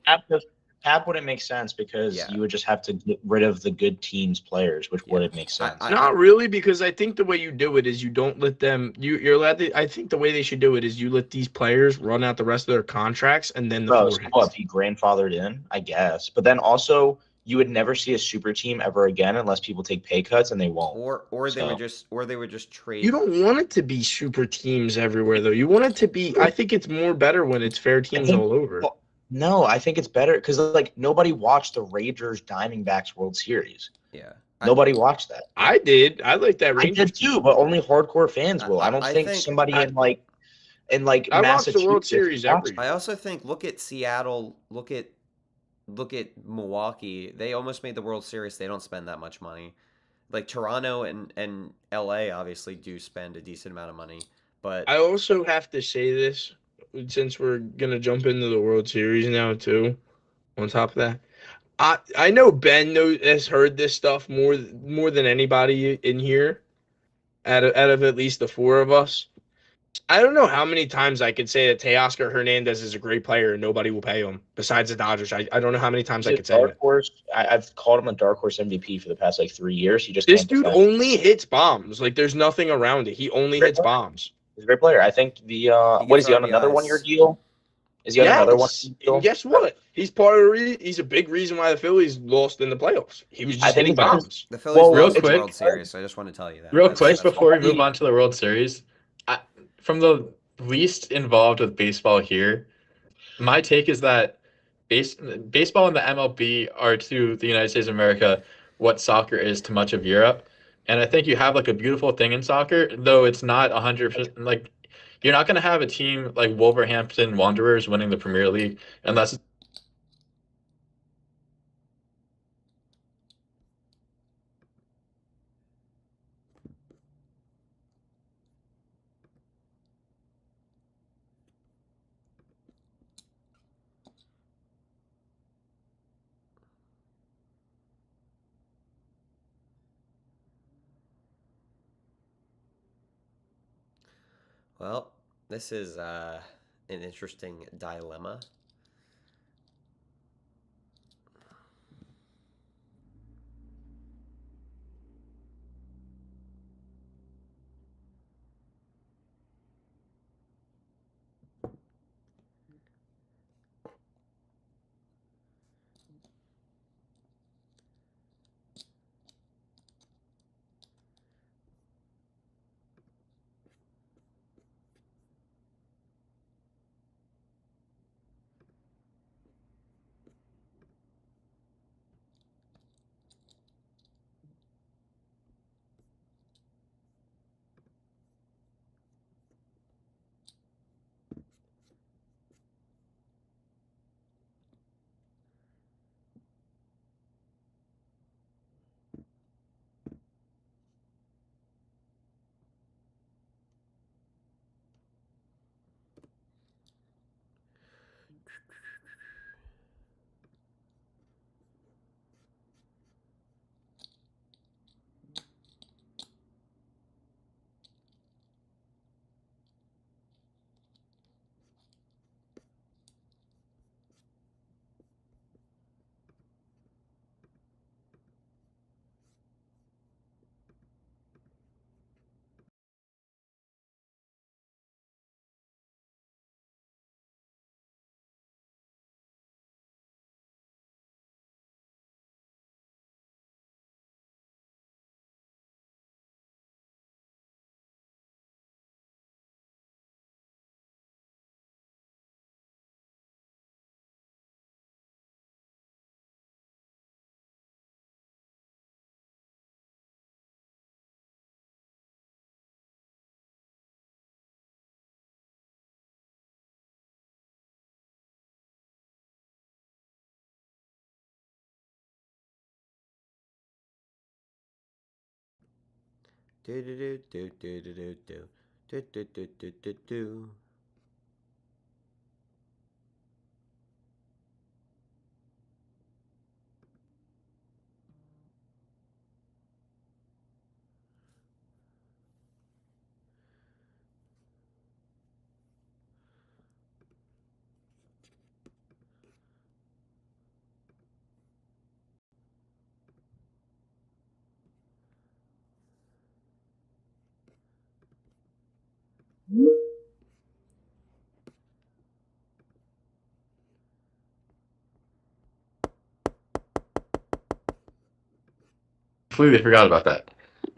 Cap wouldn't make sense because Yeah. you would just have to get rid of the good teams' players, which wouldn't make sense. Not really, because I think the way you do it is you don't let them. You're allowed to. I think the way they should do it is you let these players run out the rest of their contracts, and then the Bro, floor so what, hits. be grandfathered in, I guess. But then also, you would never see a super team ever again unless people take pay cuts, and they won't. or they So- would just trade. You don't want it to be super teams everywhere, though. You want it to be. I think it's more better when it's fair teams think- all over. well, No, I think it's better because like nobody watched the Rangers Diamondbacks World Series. Yeah. Nobody watched that. I did. I like that I Rangers. did too, but only hardcore fans will. I don't I think think- somebody in like I watch the Massachusetts. World Series watched every I also think look at Seattle, look at Milwaukee. They almost made the World Series. They don't spend that much money. Like Toronto and LA obviously do spend a decent amount of money, but I also have to say this, since we're gonna jump into the World Series now too. On top of that, I know Ben has heard this stuff more than anybody in here, out of at least the four of us. I don't know how many times I could say that Teoscar Hernandez is a great player and nobody will pay him besides the Dodgers. I don't know how many times I could say dark that. horse. I've called him a dark horse MVP for the past like 3 years. He just This can't dude defend. only hits bombs. Like there's nothing around it. He only hits bombs. He's a great player. I think He what is gets he on another RBIs. 1 year deal? Is he on another 1 year deal? And guess what? He's part of he's a big reason why the Phillies lost in the playoffs. He was I just think hitting it's because- bombs. the Phillies real lost the quick- World Series. So I just want to tell you that. Real That's- quick that's before we funny. move on to the World Series, from the least involved with baseball here, my take is that baseball and the MLB are to the United States of America what soccer is to much of Europe. And I think you have like a beautiful thing in soccer, though it's not 100%. Like you're not going to have a team like Wolverhampton Wanderers winning the Premier League unless Well, this is an interesting dilemma. Do do do do do do do do do do do do do. completely forgot about that.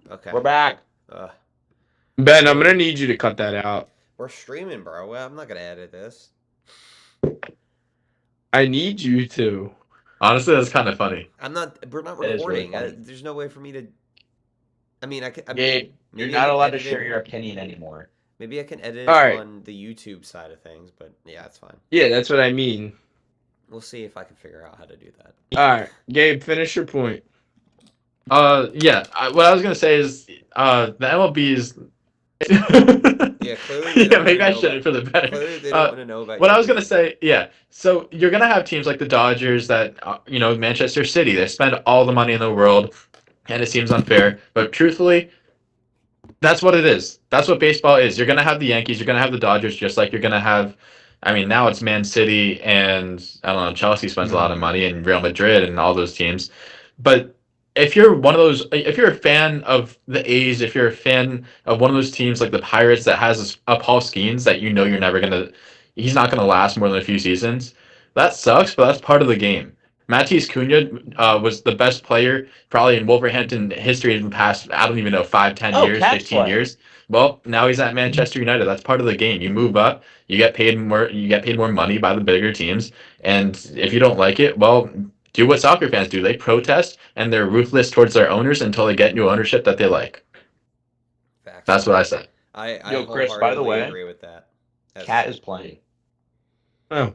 Okay. We're back. Ben, I'm gonna need you to cut that out. We're streaming, bro. I'm not gonna edit this. I need you to. Honestly, that's kind of funny. We're not That is really recording. funny. There's no way for me to. I mean, I could. Gabe, you're maybe not I can allowed to edit share it- your opinion anymore. Maybe I can edit All it right. on the YouTube side of things, but yeah, it's fine. Yeah, that's what I mean. We'll see if I can figure out how to do that. All right, Gabe, finish your point. Yeah. What I was gonna say is, the MLB's. Yeah, clearly. They Yeah, don't maybe wanna I know shouldn't for the better. Clearly, they don't want to know about. What your I was gonna opinion. say, yeah. So you're gonna have teams like the Dodgers that, Manchester City. They spend all the money in the world, and it seems unfair. But truthfully, that's what it is. That's what baseball is. You're gonna have the Yankees. You're gonna have the Dodgers, just like you're gonna have. I mean, now it's Man City and I don't know. Chelsea spends a lot of money, and Real Madrid and all those teams. But if you're if you're a fan of the A's, if you're a fan of one of those teams like the Pirates that has a Paul Skeens that you're never he's not gonna last more than a few seasons. That sucks, but that's part of the game. Matias Cunha was the best player probably in Wolverhampton history in the past, I don't even know, 5, 10 years, Cat's 15 play. years. Well, now he's at Manchester United. That's part of the game. You move up, you get paid more money by the bigger teams. And if you don't like it, well, do what soccer fans do. They protest and they're ruthless towards their owners until they get new ownership that they like. Facts. That's what I said. I Yo, Chris, by the wholeheartedly way, agree with that. Cat is playing. Oh,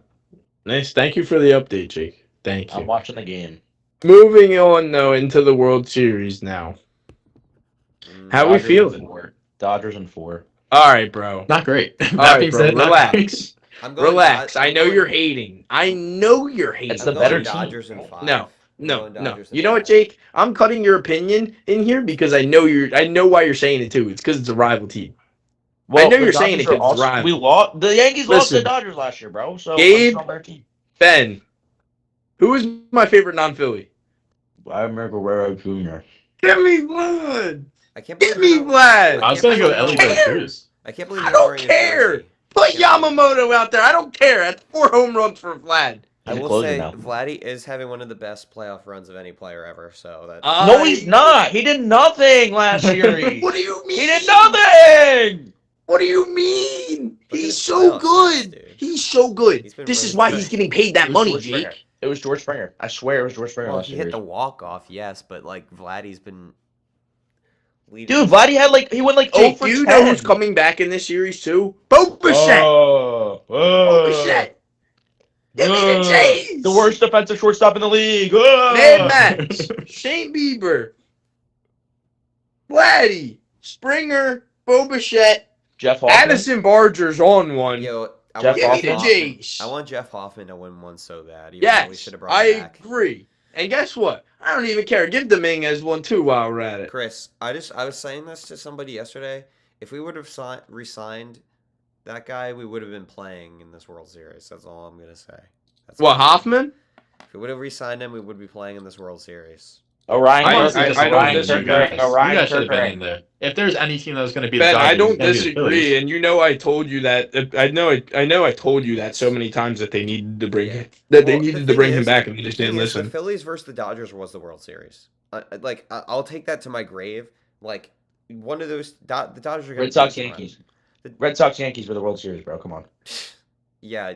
nice. Thank you for the update, Jake. Thank I'm you. watching the game. Moving on though into the World Series now. How we Dodgers in feeling? 4. Dodgers in 4. All right, bro. Not great. All right, bro. not great. Relax. I'm going Relax. I'm I know going- you're hating. I know you're hating. It's I'm the going better team. Dodgers in 5. No, I'm no, going no. Dodgers in You know what, 5. Jake? I'm cutting your opinion in here because I know why you're saying it too. It's because it's a rival team. I know the you're saying it Dodgers are 'cause it's also- rival. we lost. The Yankees lost to the Listen. Dodgers last year, bro. So Gabe- I'm their team. Ben, who is my favorite non-Philly? I remember Guerrero Jr. Give me Vlad. I can't believe Give me you're not- Vlad. I was going to go I Ellie can't De La Cruz. I can't believe I you're don't wearing a care. jersey. Put Yamamoto out there. I don't care. That's 4 home runs for Vlad. I He's a will closer say now. Vladdy is having one of the best playoff runs of any player ever. So that No, he's not. He did nothing last series. What do you mean? He did nothing. What do you mean? at He's his so playoff good. stats, dude. He's so good. He's been This really is why good. he's getting paid that It was money, George Springer. Jake. It was George Springer. I swear it was George Springer Well, last he hit series. the walk off, yes, but like Vladdy's been leading. Dude, Vladdy had he went like 0 Jake, for do you 10. know who's coming back in this series too? Bo Bichette. Bo Bichette. Give me the Jays. The worst defensive shortstop in the league. Mad Max. Shane Bieber. Vladdy. Springer. Bo Bichette. Jeff Hoffman. Addison Barger's on one. Yo, I Jeff want Give me Hoffman. the Jays. I want Jeff Hoffman to win one so bad. Even though we Yes, should have brought I him back. agree. And guess what? I don't even care. Give Dominguez one too while we're at it. Chris, I was saying this to somebody yesterday. If we would have re-signed that guy, we would have been playing in this World Series. That's all I'm gonna say. That's What, all. Hoffman? If we would have re-signed him, we would be playing in this World Series. Orion I Kirk. don't Orion disagree. Kirk. You Orion guys should have been Kirk. in there. If there's any team that was going to be Ben, the I Dodgers, don't it's gonna be the disagree, Phillies. and you know I told you that. I know I told you that so many times that they needed to bring Yeah. that they Well, needed the to thing bring him is- back, and they the just thing didn't is, listen. The Phillies versus the Dodgers was the World Series. I'll take that to my grave. Like one of those, the Dodgers are going Red Sox Yankees. Red Sox Yankees were the World Series, bro. Come on. Yeah.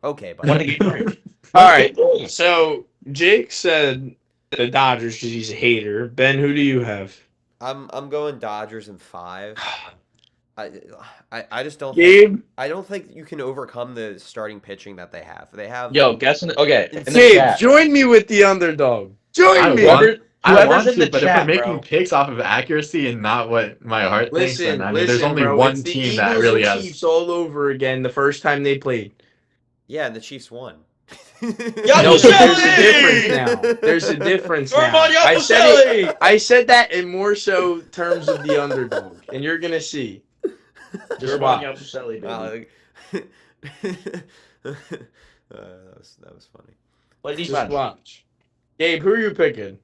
Okay, but Won the game. All right, so Jake said the Dodgers because he's a hater. Ben, who do you have? I'm going Dodgers in 5. I just don't. Gabe. I don't think you can overcome the starting pitching that they have. They have. Yo, guess in the, okay. In the Gabe, chat. join me with the underdog. Join I me. want- I Whoever's want in to, the but chat, if we're making bro. picks off of accuracy and not what my heart thinks, Listen, then listen, there's only bro, one it's the team that Eagles really and has. Chiefs all over again the first time they played. Yeah, and the Chiefs won. Yo, No, but there's a Yabusele! difference now. There's a difference now. Norman Yabusele! I said that in more so terms of the underdog, and you're gonna see. Just watch. Wow, that was funny. Play Just defense. watch. Gabe, who are you picking?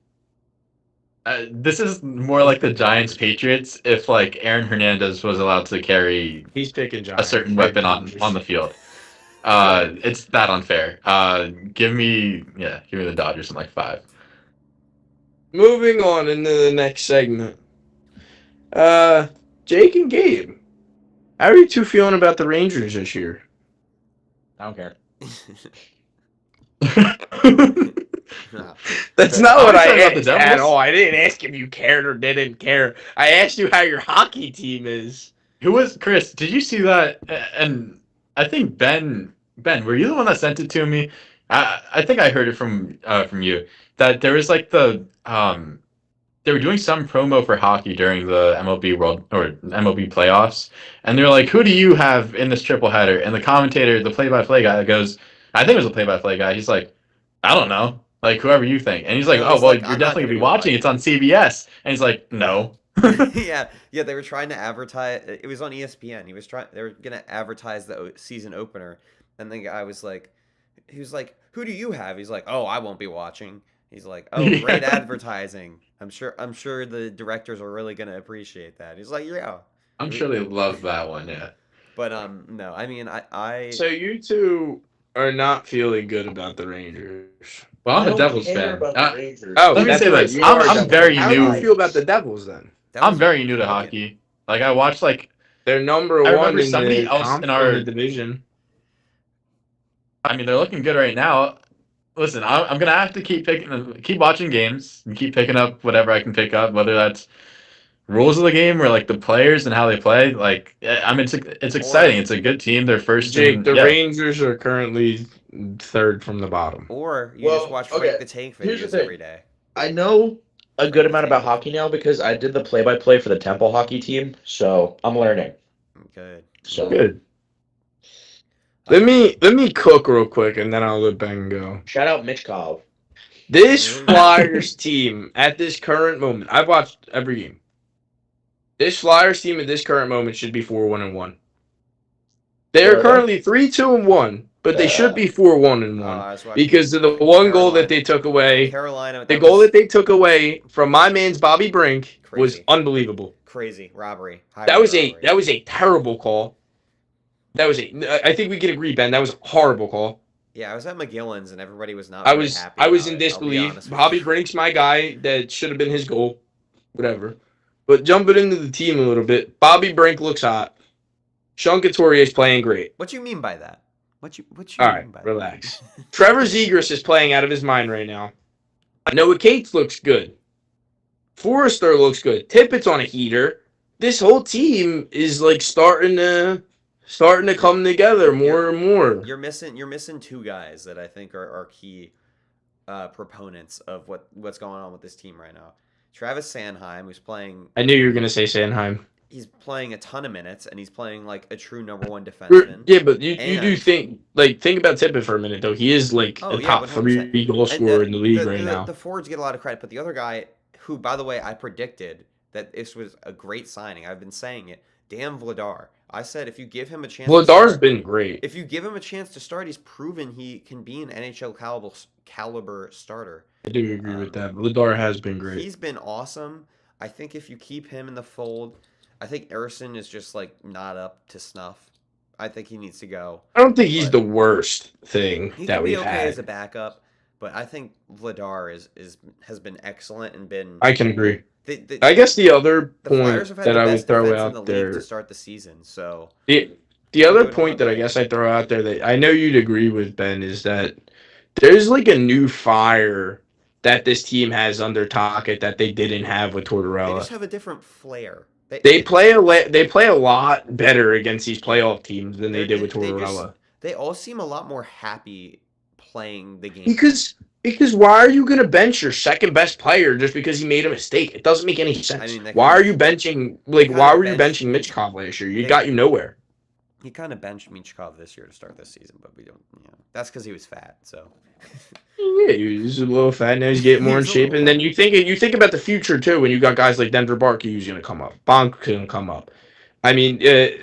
This is more like the Giants Patriots if like Aaron Hernandez was allowed to carry He's picking John. a certain weapon on the field. It's that unfair. Give me the Dodgers in like 5. Moving on into the next segment. Jake and Gabe, how are you two feeling about the Rangers this year? I don't care. That's not I what was I talking about the asked at Devils. all. I didn't ask if you cared or didn't care. I asked you how your hockey team is. Who was Chris? Did you see that? And I think Ben, were you the one that sent it to me? I think I heard it from you that there was like they were doing some promo for hockey during the MLB World or MLB playoffs, and they're like, "Who do you have in this triple header?" And the commentator, the play-by-play guy, goes, "I think it was a play-by-play guy." He's like, "I don't know, like whoever you think." And he's like, No, "Oh he's well, like, you're "I'm not definitely gonna gonna be be watching. It's on CBS." And he's like, "No." yeah, they were trying to advertise. It was on ESPN. They were gonna advertise the season opener, and the guy was like, he was like, "Who do you have?" He's like, "Oh, I won't be watching." He's like, "Oh, great Yeah. advertising. I'm sure the directors are really gonna appreciate that." He's like, "Yeah." I'm sure they love that one. Yeah. But no, I mean, So you two are not feeling good about the Rangers. Well, I'm I a don't Devils care fan. about the Rangers. Oh, Let me that's say right. this. You I'm are a Devils very fan. How new. do you feel about the Devils then? that I'm was very new to fucking- hockey. Like I watched like They're number I one remember in somebody the else in in the our. division. I mean, they're looking good right now. Listen, I'm gonna have to keep watching games, and keep picking up whatever I can pick up, whether that's rules of the game or like the players and how they play. Like, I mean, it's exciting. It's a good team. They're first. Jake, in, the yeah. Rangers are currently third from the bottom. Or you just watch Frank the Tank Here's the videos thing. every day. I know a good amount about hockey now because I did the play-by-play for the Temple hockey team, so I'm learning. Good. So Good. Let me cook real quick and then I'll let Ben go. shout out Mitch Kov. This Flyers team at this current moment, I've watched every game. This Flyers team at this current moment should be 4-1-1. They are Where are they? currently 3-2-1, but they should be 4-1-1 I was watching because of the one goal that they took away. Carolina. The goal that they took away from my man's Bobby Brink was Crazy. unbelievable. Crazy robbery. That was a terrible call. I think we can agree, Ben. That was a horrible call. Yeah, I was at McGillen's and everybody was not. I very was happy in about it, I'll be disbelief. honest with Bobby you. Brink's my guy. That should have been his goal. Whatever. But jumping into the team a little bit, Bobby Brink looks hot. Sean Couturier is playing great. What you mean by that? What you All mean right, by relax. Trevor Zegras is playing out of his mind right now. Noah Cates looks good. Forrester looks good. Tippett's on a heater. This whole team is like starting to come together more and more. You're missing two guys that I think are key proponents of what's going on with this team right now. Travis Sanheim, who's playing. I knew you were gonna say Sanheim. He's playing a ton of minutes, and he's playing like a true number one defenseman. Yeah, but you And- do think about Tippett for a minute though. He is like Oh, a yeah, top 100%. 3 goal And scorer in the league right now. The forwards get a lot of credit, but the other guy, who by the way I predicted that this was a great signing. I've been saying it. Dan Vladar. I said if you give him a chance. Vladar's been great. If you give him a chance to start, he's proven he can be an NHL caliber starter. I do agree with that. Vladar has been great. He's been awesome. I think if you keep him in the fold, I think Erson is just like not up to snuff. I think he needs to go. I don't think he's but- the worst thing He that can be we've okay had. as a backup, but I think Vladar has been excellent and been. I can agree. The I guess the other the point Flyers have had that the I would best throw defense in the out league there, to start the season. So the other doing a point lot that I better. guess I throw out there that I know you'd agree with, Ben, is that there's like a new fire that this team has under Tocchet that they didn't have with they Tortorella. just have a different flair. They play a lot better against these playoff teams than they They're- did with they just- Tortorella. They all seem a lot more happy playing the game. Because why are you going to bench your second best player just because he made a mistake? It doesn't make any sense. I mean, they why kinda- are you benching kinda why were you bench- benching Mitch Cobb last year? You they- got you nowhere. He kind of benched Michkov this year to start this season, but we don't. That's because he was fat. So Yeah, he's a little fat now. He's getting more in He's a shape, little and then fat. you think about the future too. When you got guys like Denver Barkey who's going to come up, Bonk can come up. I mean,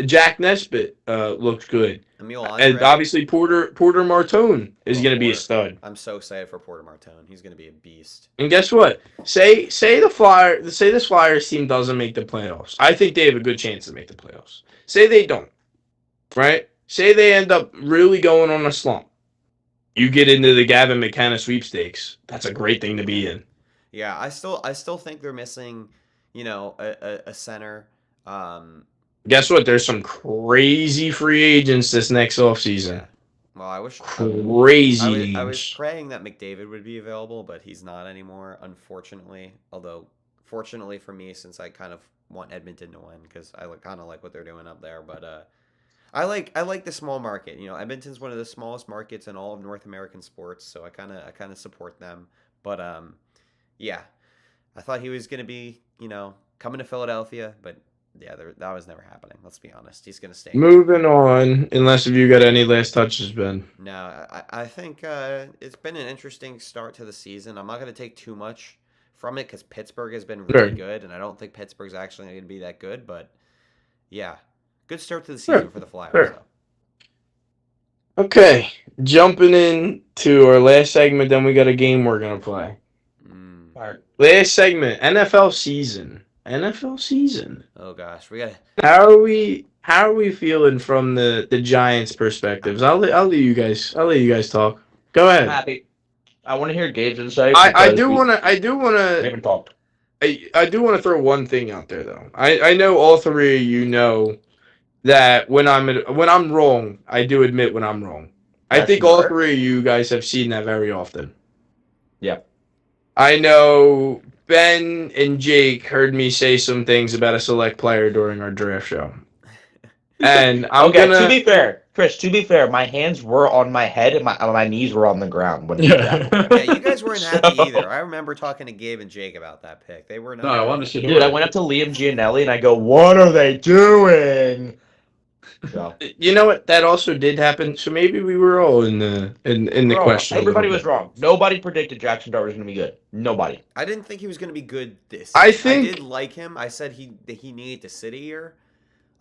Jack Nesbitt looks good, Emil and Andre, obviously Porter Martone is Oh, going to be a Porter. stud. I'm so excited for Porter Martone. He's going to be a beast. And guess what? Say this Flyers team doesn't make the playoffs. I think they have a good chance to make the playoffs. Say they don't, right? Say they end up really going on a slump. You get into the Gavin McKenna sweepstakes. That's a great thing to be in. Yeah, I still think they're missing, a center. Guess what? There's some crazy free agents this next offseason. Yeah. Well, I wish Crazy I was names. praying that McDavid would be available, but he's not anymore, unfortunately. Although, fortunately for me, since I kind of want Edmonton to win because I kind of like what they're doing up there. But I like the small market. You know, Edmonton's one of the smallest markets in all of North American sports, so I kind of support them. But yeah, I thought he was gonna be coming to Philadelphia, but yeah, that was never happening. Let's be honest. He's gonna stay. Moving on, unless if you got any last touches, Ben. No, I think it's been an interesting start to the season. I'm not going to take too much from it because Pittsburgh has been really Sure. good, and I don't think Pittsburgh's actually going to be that good. But yeah, good start to the season for the Flyers. Sure. Okay, jumping into our last segment, then we got a game we're gonna play. Mm. All right, last segment, NFL season. NFL season. Oh gosh, we got. How are we feeling from the Giants' perspectives? I'll let you guys talk. Go I'm ahead. happy. I want to hear Gabe's insight. I because do we wanna haven't talked. I do want to throw one thing out there though. I know all three of you know that when I'm wrong, I do admit when I'm wrong. I That's think all fair. three of you guys have seen that very often. Yeah. I know Ben and Jake heard me say some things about a select player during our draft show. And I'm Okay, gonna to be fair, Chris, to be fair, my hands were on my head and my knees were on the ground when you Yeah. Yeah, you guys weren't happy So- either. I remember talking to Gabe and Jake about that pick. They were not. No, I wanted to see Dude, I went up to Liam Gianelli and I go, "What are they doing?" So, You know what? That also did happen. So maybe we were all in the bro, question. a everybody little was bit. wrong. Nobody predicted Jackson Dart was going to be good. Nobody. I didn't think he was going to be good this. I season. think- I did like him. I said that he needed to sit a year.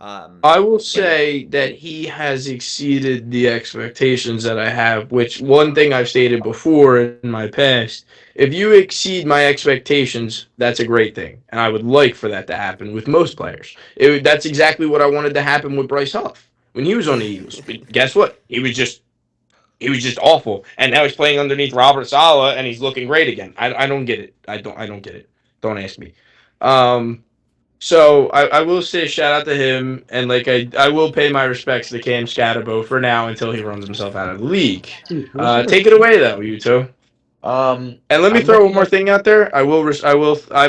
I will say that he has exceeded the expectations that I have, which one thing I've stated before in my past, if you exceed my expectations, that's a great thing. And I would like for that to happen with most players. That's exactly what I wanted to happen with Bryce Huff when he was on the Eagles. But guess what? He was just awful. And now he's playing underneath Robert Saleh and he's looking great again. I don't get it. I don't get it. Don't ask me. So I will say shout out to him, and like I will pay my respects to Cam Scatterbo for now until he runs himself out of the league. Take it away though, you two. And let me I'm throw looking one more thing out there. I've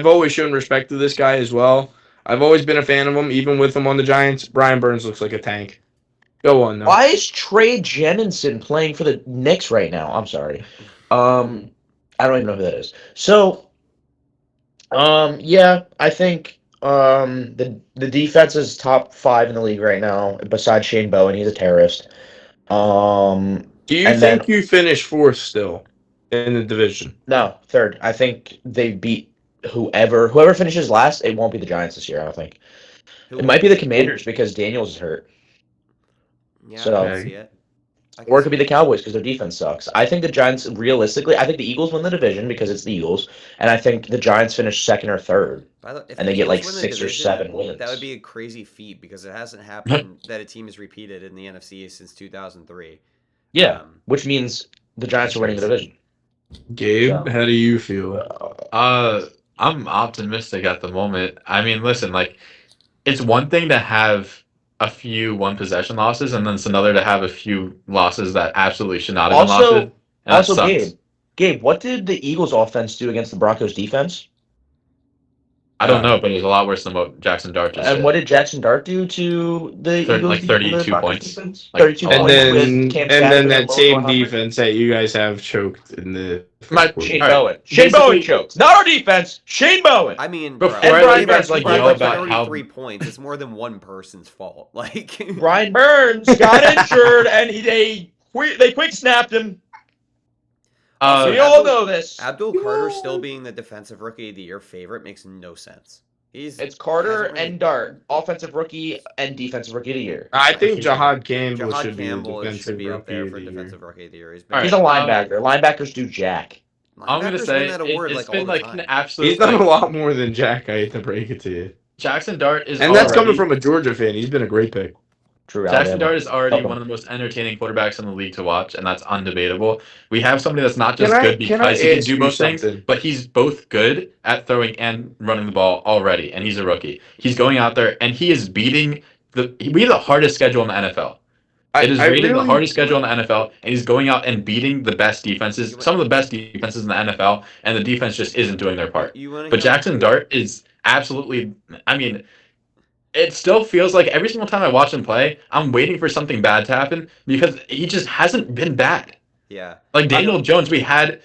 always shown respect to this guy as well. I've always been a fan of him, even with him on the Giants. Brian Burns looks like a tank. Go on, though. Why is Trey Jennison playing for the Knicks right now? I'm sorry. I don't even know who that is. So, yeah, I think the defense is top 5 in the league right now. Besides Shane Bowen, he's a terrorist. Do you and think you finish 4th still in the division? No, 3rd. I think they beat whoever finishes last. It won't be the Giants this year. I don't think. It might be the Commanders because Daniels is hurt. Yeah, So- I can see it. I can Or it see could be the Cowboys because their defense sucks. I think the Giants, realistically, I think the Eagles win the division because it's the Eagles, and I think the Giants finish 2nd or 3rd. If and the they get, Eagles like, win the 6 or division, 7 wins. That would be a crazy feat because it hasn't happened that a team is repeated in the NFC since 2003. Yeah, Um, which means the Giants are winning the division. Gabe, So- how do you feel? I'm optimistic at the moment. I mean, listen, like, it's one thing to have a few one possession losses, and then it's another to have a few losses that absolutely should not have been Also- losses. And that Also, sucks. Gabe, what did the Eagles offense do against the Broncos defense? I don't know, but it was a lot worse than what Jackson Dart just And did. what did Jackson Dart do to the Thir- Eagles? like 32 Broncos points. defense? Like, 32 a And lot. points then with Cam that Scatterbo, same Logan Humphrey. defense that you guys have choked in the My- fourth quarter. Shane All right. Bowen. Shane Basically- Bowen chokes. Not our defense. Shane Bowen. I mean, Before bro, I if let he you guys, gets like, by yell by about how- 33 points. It's more than one person's fault. Like Brian Burns got injured, and they quick snapped him. We Uh, all know this. Abdul Carter still being the defensive rookie of the year favorite makes no sense. It's Carter hasn't really- and Dart, offensive rookie and defensive rookie of the year. I think Jahad Campbell Jahad should Campbell be the should defensive be up rookie there of for the year. defensive rookie of the year. He's All been He's a linebacker. Linebackers do jack. I'm gonna linebackers say win that award it's like been all the like time. an absolute. He's done like, a lot more than Jack. I hate to break it to you. Jackson Dart is, And that's coming already- from a Georgia fan. He's been a great pick. True. Jackson Alabama. Dart is already Help him. one of the most entertaining quarterbacks in the league to watch, and that's undebatable. We have somebody that's not just Can I- good can I because he can ask do you both things, something? but he's both good at throwing and running the ball already, and he's a rookie. He's going out there and he is beating we have the hardest schedule in the NFL. It is rated the hardest schedule in the NFL, and he's going out and beating the best defenses, some of the best defenses in the NFL, and the defense just isn't doing their part. But Jackson Dart is absolutely, I mean, it still feels like every single time I watch him play, I'm waiting for something bad to happen because he just hasn't been bad. Yeah. Like Daniel Jones, we had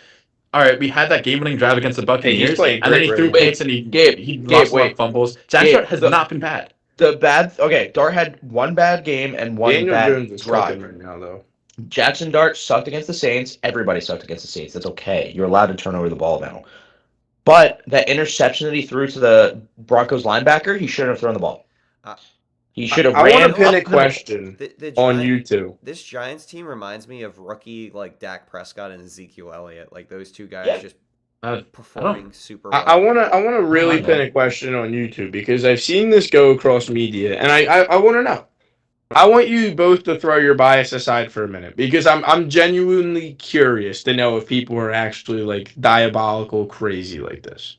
that game-winning drive against the Buccaneers, and then he threw picks and he lost a lot of fumbles. Jackson Dart has not been bad. Dart had one bad game and one Daniel bad Jones is drive right now, though. Jackson Dart sucked against the Saints. Everybody sucked against the Saints. That's okay. You're allowed to turn over the ball now. But that interception that he threw to the Broncos linebacker, he shouldn't have thrown the ball. He should have ran. I want to pin a question on you two. This Giants team reminds me of rookie like Dak Prescott and Ezekiel Elliott. Like those two guys just performing super well. I want to really pin a question on you two because I've seen this go across media, and I want to know. I want you both to throw your bias aside for a minute because I'm genuinely curious to know if people are actually like diabolical crazy like this.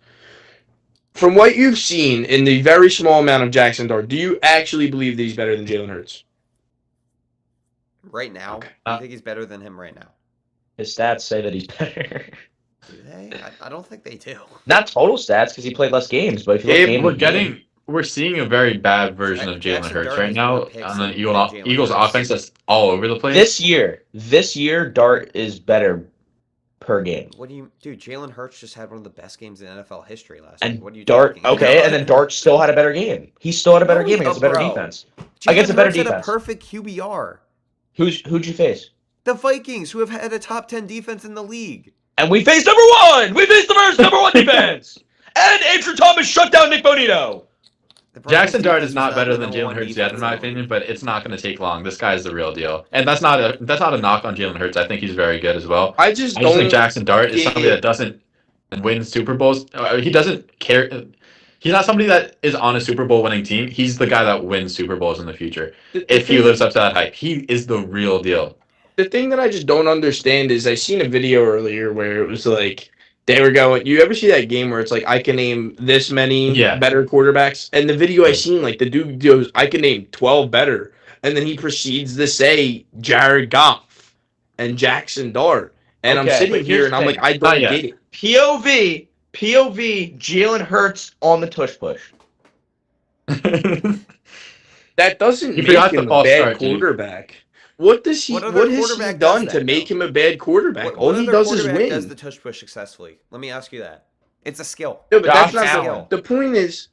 From what you've seen in the very small amount of Jackson Dart, do you actually believe that he's better than Jalen Hurts? Right now? Okay. Do you think he's better than him right now? His stats say that he's better. Do they? I don't think they do. Not total stats because he played less games, but if you look we're seeing a very bad version of Jalen Hurts right now on the Eagles offense that's all over the place. This year, Dart is better per game. What do you, dude? Jalen Hurts just had one of the best games in NFL history last and week. What are you Dart, talking about? and then Dart still had a better game. He still had a better game against a better defense. Against a better defense. Had a perfect QBR. Who'd you face? The Vikings, who have had a top 10 defense in the league. And we faced number one. We faced the first number one defense. And Andrew Thomas shut down Nick Bonito. Jackson Dart is not better than Jalen Hurts yet, in my opinion, but it's not going to take long. This guy is the real deal, and that's not a knock on Jalen Hurts. I think he's very good as well. I just think Jackson Dart is somebody that doesn't win Super Bowls. He doesn't care. He's not somebody that is on a Super Bowl winning team. He's the guy that wins Super Bowls in the future. If he lives up to that hype, he is the real deal. The thing that I just don't understand is I seen a video earlier where it was like. They were going, you ever see that game where it's like, I can name this many better quarterbacks? And the video I seen, like, the dude goes, I can name 12 better. And then he proceeds to say Jared Goff and Jackson Dart. And I'm sitting here and I'm like, I don't get it. POV, Jalen Hurts on the tush push. That doesn't make him a bad quarterback. What has he done to make him a bad quarterback? All he does is win. Does the tush push successfully? Let me ask you that. It's a skill. No, but that's not the skill. The point is,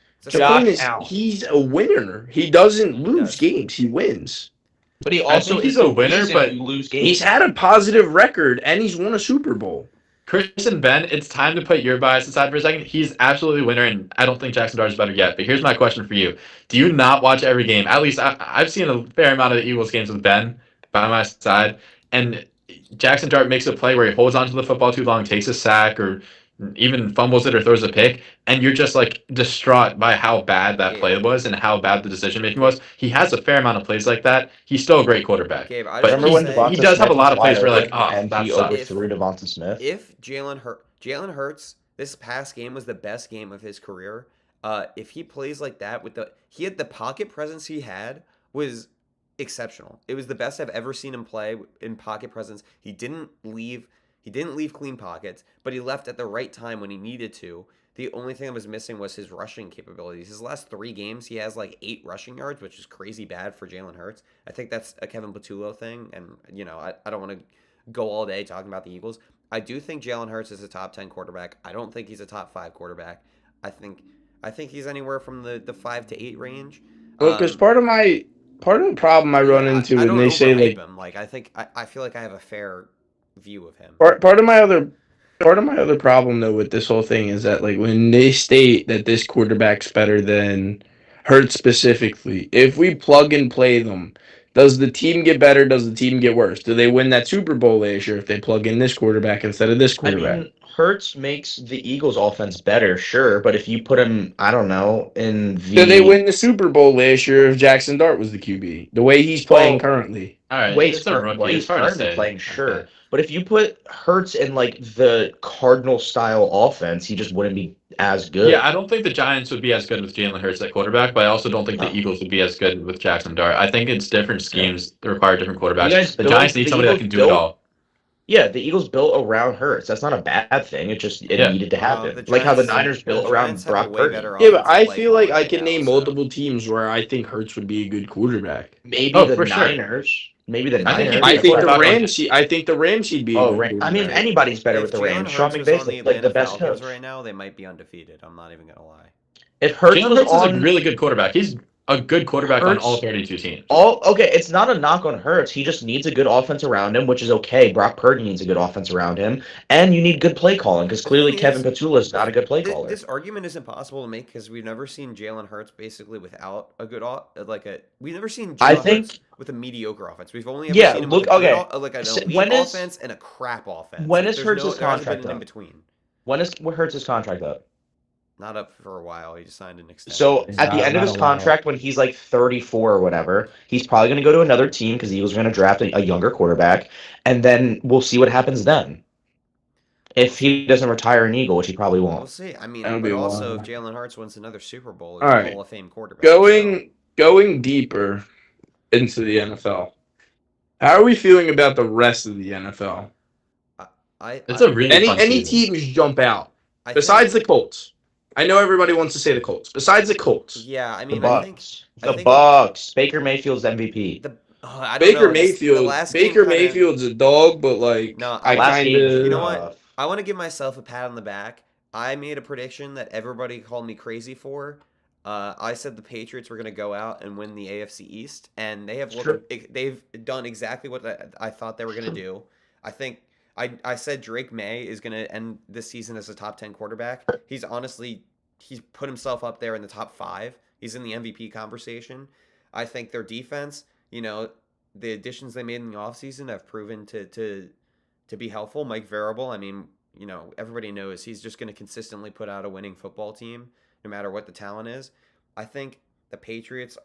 he's a winner. He doesn't lose games. He wins. But he also he's a winner, but lose games. He's had a positive record and he's won a Super Bowl. Chris and Ben, it's time to put your bias aside for a second. He's absolutely a winner, and I don't think Jackson Dart is better yet. But here's my question for you: do you not watch every game? At least I've seen a fair amount of the Eagles games with Ben by my side, and Jackson Dart makes a play where he holds onto the football too long, takes a sack, or even fumbles it or throws a pick, and you're just like distraught by how bad that play was and how bad the decision making was. He has a fair amount of plays like that. He's still a great quarterback. But he does have a lot of plays where like, and he overthrew Devonta Smith. If Jalen Hurts, this past game was the best game of his career. If he plays like that he had the pocket presence he had was exceptional. It was the best I've ever seen him play in pocket presence. He didn't leave clean pockets, but he left at the right time when he needed to. The only thing that was missing was his rushing capabilities. His last 3 games, he has like 8 rushing yards, which is crazy bad for Jalen Hurts. I think that's a Kevin Patullo thing, and I don't want to go all day talking about the Eagles. I do think Jalen Hurts is a top 10 quarterback. I don't think he's a top 5 quarterback. I think he's anywhere from the 5 to 8 range. Well, because part of the problem I run into when they say like I feel like I have a fair view of him. Part of my other problem though with this whole thing is that like when they state that this quarterback's better than Hurts specifically, if we plug and play them, does the team get better? Does the team get worse? Do they win that Super Bowl last year if they plug in this quarterback instead of this quarterback? I mean, Hurts makes the Eagles offense better, sure, but if you put him, I don't know, in the... Did they win the Super Bowl last year if Jackson Dart was the QB? The way he's playing currently. All right, he's currently playing, sure. But But if you put Hurts in like the Cardinal style offense, he just wouldn't be as good. Yeah, I don't think the Giants would be as good with Jalen Hurts at quarterback, but I also don't think the Eagles would be as good with Jackson Dart. I think it's different schemes that require different quarterbacks. The Giants need somebody that can do it all. Yeah, the Eagles built around Hurts. That's not a bad thing. It needed to happen. Like how the Niners built around Brock Purdy. Yeah, but I feel like I can name multiple teams where I think Hurts would be a good quarterback. Maybe the Niners. Sure. Maybe the Niners. I think the Rams. I think the Rams would be. I mean, anybody's better with the Rams. Sean McVay's like the best coach right now. They might be undefeated. I'm not even gonna lie. If Hurts is a really good quarterback. He's a good quarterback on all 32 teams. Okay, it's not a knock on Hurts. He just needs a good offense around him, which is okay. Brock Purdy needs a good offense around him, and you need good play calling because clearly Kevin Petula is not a good play caller. This argument isn't possible to make because we've never seen Jalen Hurts basically without a good we've never seen Jalen Hurts with a mediocre offense. We've only ever seen him with an elite offense and a crap offense. When is Hurts' contract up? In between. When is Hurts' contract up? Not up for a while. He just signed an extension. So at the end of his contract, when he's like 34 or whatever, he's probably going to go to another team because the Eagles are going to draft a younger quarterback, and then we'll see what happens then. If he doesn't retire an Eagle, which he probably won't. We'll see. I mean, but also if Jalen Hurts wins another Super Bowl, he's a Hall of Fame quarterback. Going deeper into the NFL, how are we feeling about the rest of the NFL? It's a really any teams jump out besides the Colts. I know everybody wants to say the Colts. Besides the Colts. Yeah, I mean, I think the Bucks. Baker Mayfield's MVP. Baker Mayfield's a dog, but like you know what? I want to give myself a pat on the back. I made a prediction that everybody called me crazy for. I said the Patriots were going to go out and win the AFC East, and they've done exactly what I thought they were going to do. I think I said Drake May is going to end this season as a top 10 quarterback. He's put himself up there in the top 5. He's in the MVP conversation. I think their defense, the additions they made in the offseason have proven to be helpful. Mike Vrabel, I mean, everybody knows he's just going to consistently put out a winning football team no matter what the talent is. I think the Patriots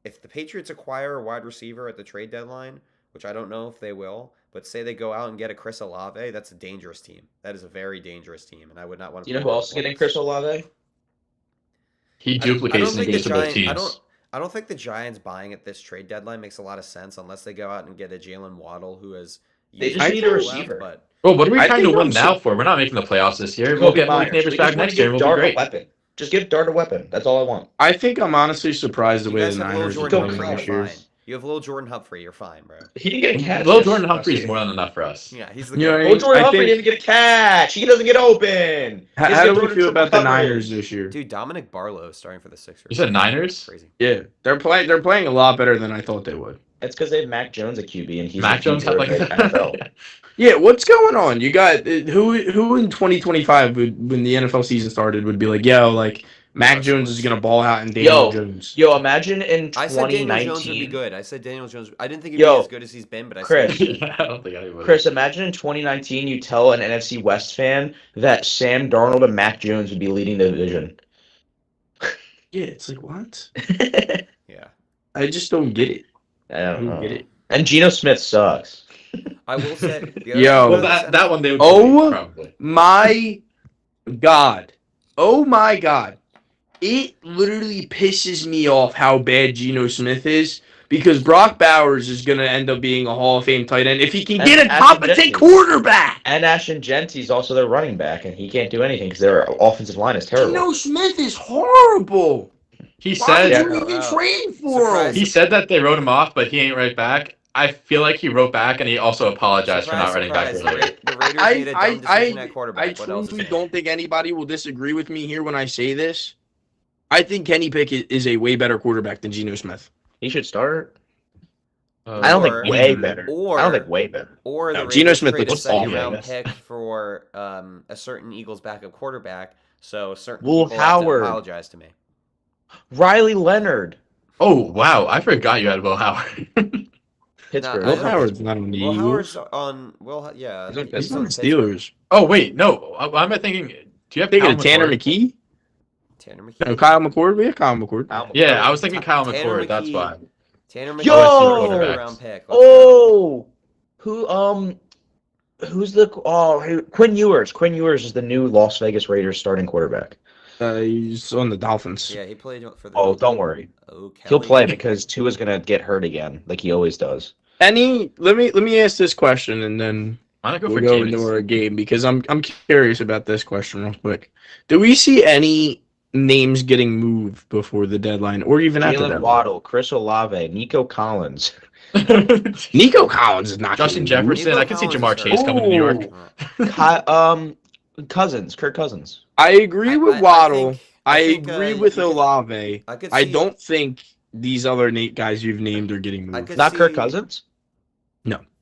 if the Patriots acquire a wide receiver at the trade deadline, which I don't know if they will, but say they go out and get a Chris Olave, that's a dangerous team. That is a very dangerous team, and I would not want to. You know who else is getting Chris Olave? He duplicates and gets to both teams. I don't think the Giants buying at this trade deadline makes a lot of sense unless they go out and get a Jalen Waddle who has. They just need a receiver. What are we trying to win now for? We're not making the playoffs this year. We'll get Mike Neighbors back next year. We'll be great. Weapon. Just give Dart a weapon. That's all I want. I think I'm honestly surprised the way the Niners are playing this year. You have little Jordan Humphrey. You're fine, bro. He didn't get a catch. Little Jordan Humphrey is more than enough for us. Yeah, he's the guy. Little Jordan Humphrey didn't get a catch. He doesn't get open. How do we feel about the Niners this year? Dude, Dominic Barlow is starting for the Sixers. You said Niners? Crazy. Yeah, they're playing a lot better than I thought they would. It's because they have Mac Jones at QB and he's Mac Jones had like NFL. Yeah, what's going on? You got who in 2025 when the NFL season started would be like, Mac Jones is gonna ball out and Daniel Jones. Yo, imagine in 2019. I said Daniel Jones would be good. I said Daniel Jones. I didn't think he'd be as good as he's been, but I said I don't think I would. Chris, imagine in 2019 you tell an NFC West fan that Sam Darnold and Mac Jones would be leading the division. Yeah, it's like what? Yeah. I just don't get it. I don't get it. And Geno Smith sucks. I will say that one they would probably. My God. Oh my God. It literally pisses me off how bad Geno Smith is because Brock Bowers is going to end up being a Hall of Fame tight end if he can get a competent quarterback. And Ashton Genty's also their running back, and he can't do anything because their offensive line is terrible. Geno Smith is horrible. He said He said that they wrote him off, but he ain't right back. I feel like he wrote back, and he also apologized for not writing back. The Raiders made a dumb decision at quarterback. I truly don't think anybody will disagree with me here when I say this. I think Kenny Pickett is a way better quarterback than Geno Smith. He should start. I don't think way better. Or the Geno Smith trade a looks second-round pick for a certain Eagles backup quarterback, so certain Will people Howard have to apologize to me. Riley Leonard. Oh wow, I forgot you had Will Howard. Pittsburgh. Will Howard's not on the Eagles. Howard's on. He's on the Steelers. Oh wait, no. I'm thinking. Do you have thinking of Tanner McKee? Tanner McKee. No, Kyle McCord. We have Kyle McCord. Yeah, I was thinking Kyle McCord. That's why. Tanner McKee. Yo! Round pick. Oh, who? Quinn Ewers. Quinn Ewers is the new Las Vegas Raiders starting quarterback. He's on the Dolphins. Yeah, he played for the. Oh, don't worry. Oh, He'll Kelly. play because Tua's gonna get hurt again, like he always does. Let me ask this question, and then Why not go we'll for go Jameis? into our game because I'm curious about this question real quick. Do we see any names getting moved before the deadline, or even after Jalen that? Waddle, Chris Olave, Nico Collins. Nico Collins is not Justin getting moved. Jefferson. Nico I can see Collins Jamar is Chase coming to New York. Kirk Cousins. I agree with Waddle. I think, agree you with could- Olave. I could I see- don't think these other guys you've named are getting I moved. could Not Kirk see- Cousins.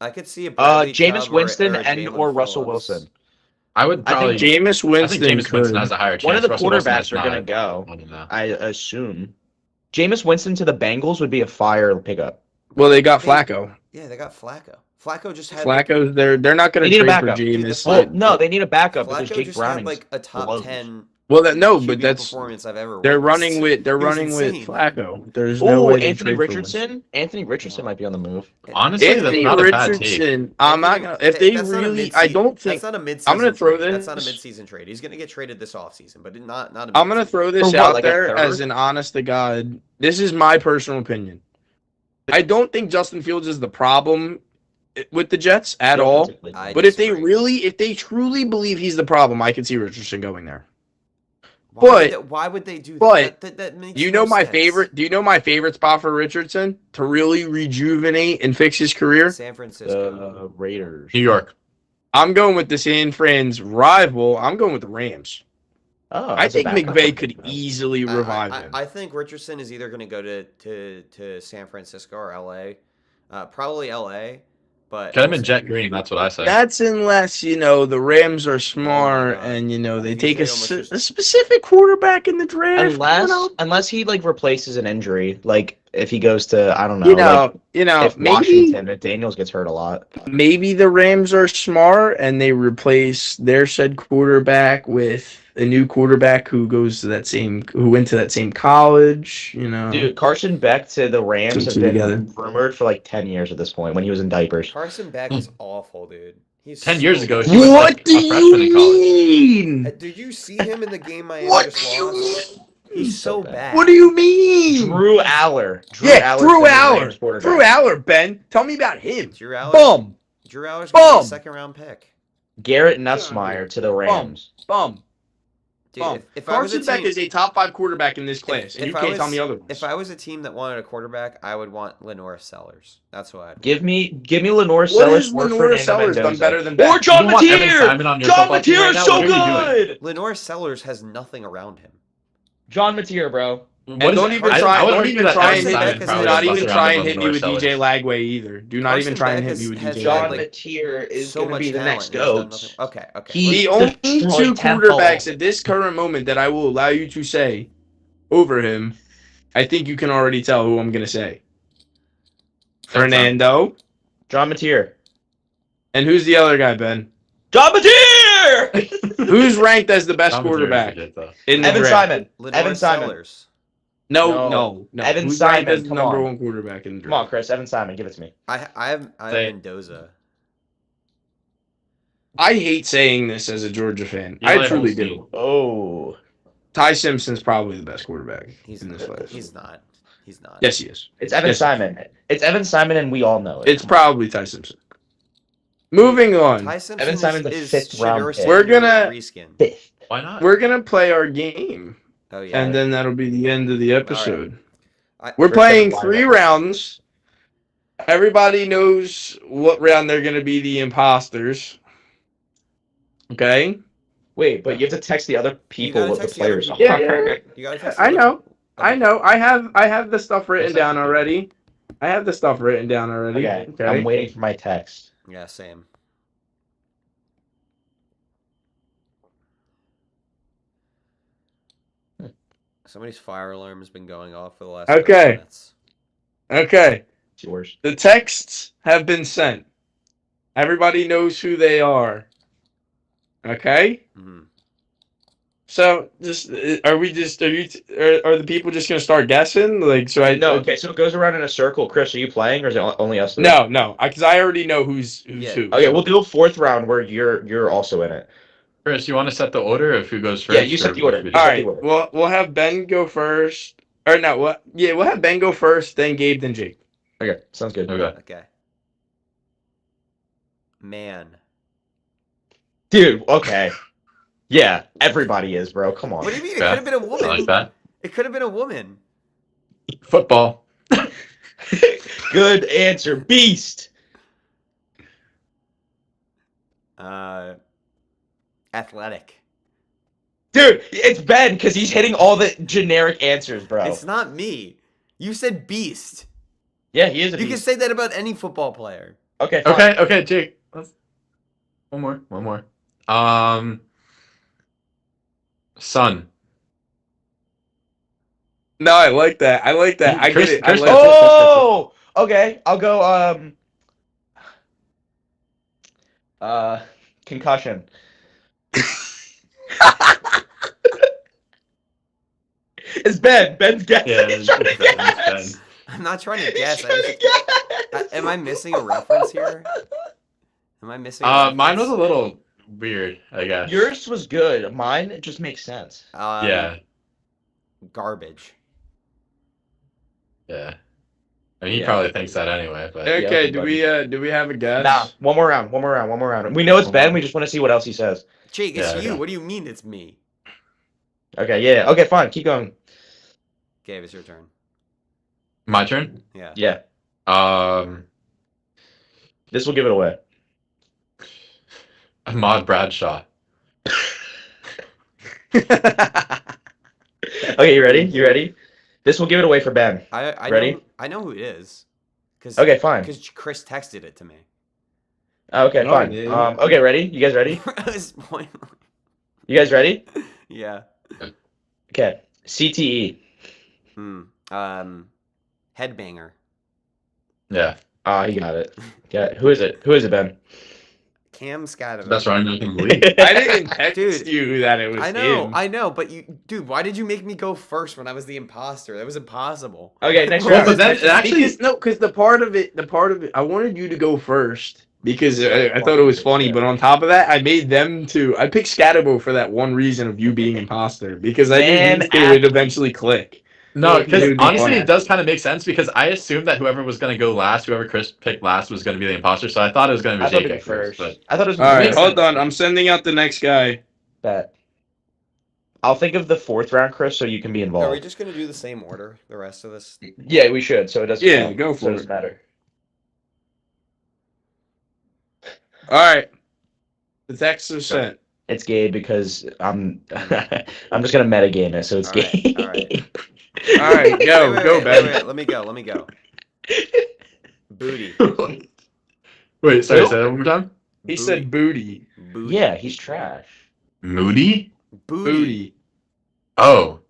I could see a Bradley Jameis Chubb Winston or Jalen Russell Phillips. Wilson. I would I probably. think Jameis I Winston, think Jameis could. Winston has a higher chance. One of the Russell Wilson quarterbacks is are gonna not. go. I don't know. I assume. Jameis Winston to the Bengals would be a fire pickup. Well, they got Flacco. Yeah, they got Flacco. Flacco just had Flacco's they're not going They to need a trade for backup. Dude, Jameis. Well, no, they need a backup because Flacco Jake just Browning. had like a top blows. 10 But QB that's performance I've ever. they're witnessed. running with He was with insane. Flacco. There's no Oh, way they Anthony trade for Winston. Richardson. Anthony Richardson might be on the move. Honestly, that's Anthony not a bad take. Richardson. I'm not Anthony- gonna. If they that's not a really, mid-season- I don't think. that's not a mid-season. I'm gonna throw trade. That's not a this- mid-season trade. He's gonna get traded this offseason, but not a. I'm gonna mid-season. throw this For what, out like a there third? as an honest to God. This is my personal opinion. I don't think Justin Fields is the problem with the Jets at all. I But if disagree. if they truly believe he's the problem, I could see Richardson going there. Why would they do but that? That makes Do you no know my sense. favorite? Do you know my favorite spot for Richardson to really rejuvenate and fix his career? San Francisco. Raiders. New York. I'm going with the San Fran's rival. I'm going with the Rams. Oh, I as a think backup. McVay could easily revive him. I think Richardson is either going to go to San Francisco or LA. Probably LA. But Get him in jet green. That's what I say. That's unless the Rams are smart God. and they DJ take almost just- a specific quarterback in the draft. Unless he like replaces an injury, like if he goes to I don't know, like, if maybe Washington, if Daniels gets hurt a lot. maybe the Rams are smart and they replace their said quarterback with a new quarterback who went to that same college. Dude, Carson Beck to the Rams Two has been together. rumored for like 10 years at this point when he was in diapers. Carson Beck is awful, dude. He's 10 so years ago, bad. he was What like do a freshman in you college. mean? Did you see him in the game Miami What just do you lost? He's so bad. What do you mean? Drew Aller. Drew Aller. Drew Aller, Ben. Tell me about him. Drew Aller. Bum. Drew Aller's going to be a Bum. second-round pick. Garrett Nussmeier to the Rams. Bum. Dude, Bum. if I was a Carson Beck team, is a top 5 quarterback in this class, and if you I can't was- tell me otherwise. if I was a team that wanted a quarterback, I would want Lenore Sellers. That's what I'd. Give me Lenore What Sellers. has or Lenore Fernando Sellers done Mendoza. better than Or Beck? John You want Evan Mateer! Simon on your John football team Mateer right is now? so What are you doing? good! Lenore Sellers has nothing around him. John Mateer, bro. And don't even try and hit me with DJ Lagway either. Do not even Carson try and Beck hit me with has DJ John like, Lagway. Mateer is so going to much be the talent next and has done GOAT. nothing. Okay. He The only destroyed two Temple. quarterbacks at this current moment that I will allow you to say over him, I think you can already tell who I'm going to say. Fernando. John Mateer. And who's the other guy, Ben? John Mateer! Who's ranked as the best quarterback in the Evan draft? Simon. Lenore Evan Simon. Sellers. No. Evan Who's Simon, ranked as the come number on. 1 quarterback in the draft? Come on, Chris. Evan Simon. Give it to me. I have Say it. Mendoza. I hate saying this as a Georgia fan. You I like truly Holstein. do. Oh. Ty Simpson's probably the best quarterback He's in this class. He's not. He's not. Yes, he is. It's Evan Yes. Simon. It's Evan Simon, and we all know it. It's probably Ty Simpson. Moving on. Ty Simpson Evan Simon's a is fifth round Shedeur pick. Sanders We're gonna- reskin. Fifth. Why not? We're going to play our game, Oh yeah. and then that'll be the end of the episode. I- We're First playing ever 3 lineup. rounds. Everybody knows what round they're going to be the imposters. Okay? Wait, but you have to text the other people gotta what the text the other players people. are. Yeah. You gotta test I the- know. I Okay. know. I have the stuff written What's down that? already. I have the stuff written down already. Okay. I'm waiting for my text. Yeah, same. Somebody's fire alarm has been going off for the last 30 Okay. minutes. Okay. It's yours. The texts have been sent. Everybody knows who they are. Okay? Mhm. So just are the people just gonna start guessing? Like so I No, okay, so it goes around in a circle. Chris, are you playing or is it only us three? no, because I already know who's Yeah. who. Okay, we'll do a fourth round where you're also in it. Chris, you want to set the order of who goes first? Yeah, you set the order. or- All right, we'll have Ben go first. Or no, what? Yeah, we'll have Ben go first, then Gabe, then Jake. Okay, sounds good. Okay. Okay. Man. Dude, okay. Yeah, everybody is, bro. Come on. What do you mean? It Okay. could have been a woman. I like that. It could have been a woman. Football. Good answer. Beast. Athletic. Dude, it's Ben because he's hitting all the generic answers, bro. It's not me. You said beast. Yeah, he is a You can beast. say that about any football player. Okay, fine. Okay, Jake. One more. Sun. No, I like that. I like that. I Chris- get it. Chris- I like Oh, okay. I'll go. Concussion. It's Ben. Ben's guessing. Yeah, He's trying to it's Ben, it's guess. I'm not trying to He's guess. trying to guess. Am I missing a reference here? Am I missing? Mine was a little weird, I guess. Yours was good. Mine, it just makes sense. Yeah. Garbage. Yeah. I mean, he Yeah. probably thinks that anyway, but that. Okay, Yeah, do we have a guess? Nah, one more round. We know it's Ben. We just want to see what else he says. Jake, it's Yeah, you. yeah. What do you mean it's me? Okay, yeah. Okay, fine. Keep going. Gabe, it's your turn. my turn. Yeah. Yeah, this will give it away. Ahmad Bradshaw. Okay, you ready? You ready? This will give it away for Ben. I Ready? I know who it is. Cause, Okay, fine. Because Chris texted it to me. Okay, Oh, fine. yeah. Okay, ready? You guys ready? It's point- You guys ready? yeah. Okay. CTE. Headbanger. Yeah. Ah, he got it. Yeah. Who is it? Who is it, Ben? Cam Scadden. Best running back in the league. I didn't text Dude, you that it was him. I know, but dude, why did you make me go first when I was the imposter? That was impossible. Okay, next Well, round. but then it actually Because the part of it, I wanted you to go first because I thought it was funny. But on top of that, I made them to. I picked Scatterbo for that one reason of you being imposter because I Man, knew it would eventually click. No, It because would be honestly, funny. it does kind of make sense because I assumed that whoever was going to go last, whoever Chris picked last, was going to be the imposter. So I thought it was going to I be thought Jake it'd at be first. But I thought it was. All right, Makes hold sense. on. I'm sending out the next guy. Bet. I'll think of the fourth round, Chris, so you can be Are we involved. just gonna do the same order? The rest of this? Yeah, we should. So it doesn't. Yeah, count, go so for it it. doesn't matter. All right, the texts are sent. It's Gabe because I'm. I'm just gonna metagame it, so it's All right, Gabe. all right. All right, go, Wait, Ben. let me go. Booty. wait, sorry, say that one more time. He said booty. Booty. Yeah, he's trash. Moody? Booty. Oh.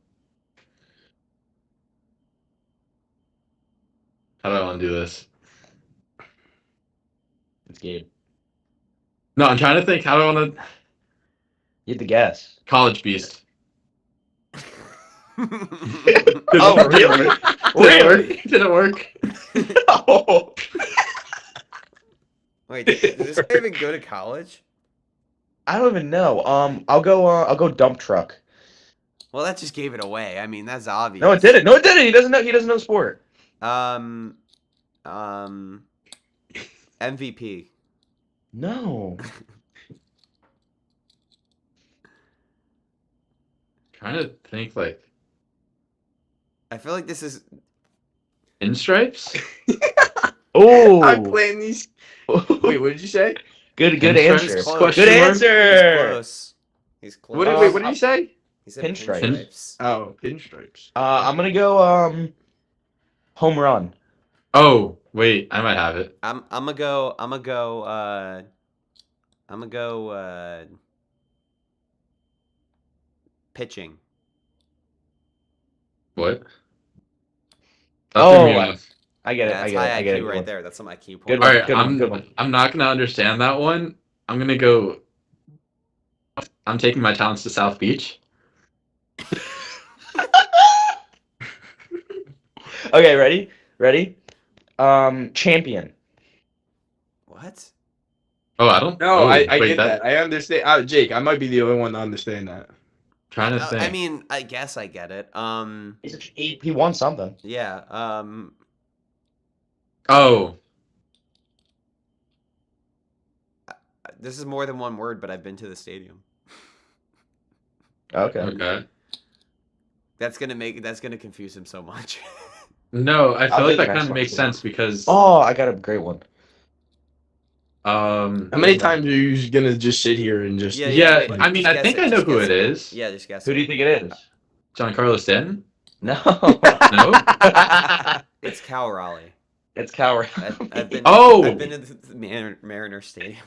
How do I want to do this? It's Gabe. No, I'm trying to think. How do I want to? You had to guess. College Beast. Oh, really? Really? Didn't work. Oh. Wait, did this guy even go to college? I don't even know. I'll go dump truck. Well, that just gave it away. I mean, that's obvious. No, it didn't. No, it didn't. He doesn't know. He doesn't know sport. MVP. No. Trying to think like I feel like this is. Pinstripes. Oh. I'm playing these. Wait, what did you say? Good Pinstripes? answer. Close. Good Question mark? He's answer. close. He's close. What did you say? He said Pinstripes. pinstripes. Oh, pinstripes. I'm gonna go home run. Oh, wait, I might have it. I'm gonna go pitching. What? Oh, threw me off. I get it. Yeah, I that's get high it. I get IQ it. right there. That's some IQ point. Good All one. right, Good one. I'm not gonna understand that one. I'm gonna go. I'm taking my talents to South Beach. Okay, ready? Ready? Champion. What? Oh, I don't. No, oh, I wait, get that. I understand. Jake, I might be the only one to understand that. Trying to think. I mean, I guess I get it. He won something. Yeah. Oh, This is more than one word, but I've been to the stadium. Okay. okay. That's gonna confuse him so much. No, I I'll feel do like the that next kind of one makes too. sense because Oh, I got a great one. How many times are you gonna just sit here and just? Yeah, wait, I mean, just I guess think it, I know just who guess it is. Yeah, just guess Who it. do you think it is? Giancarlo Stanton? No. No? It's Cal Raleigh. It's Coward. I've been. Oh! I've been to the Mariner Stadium.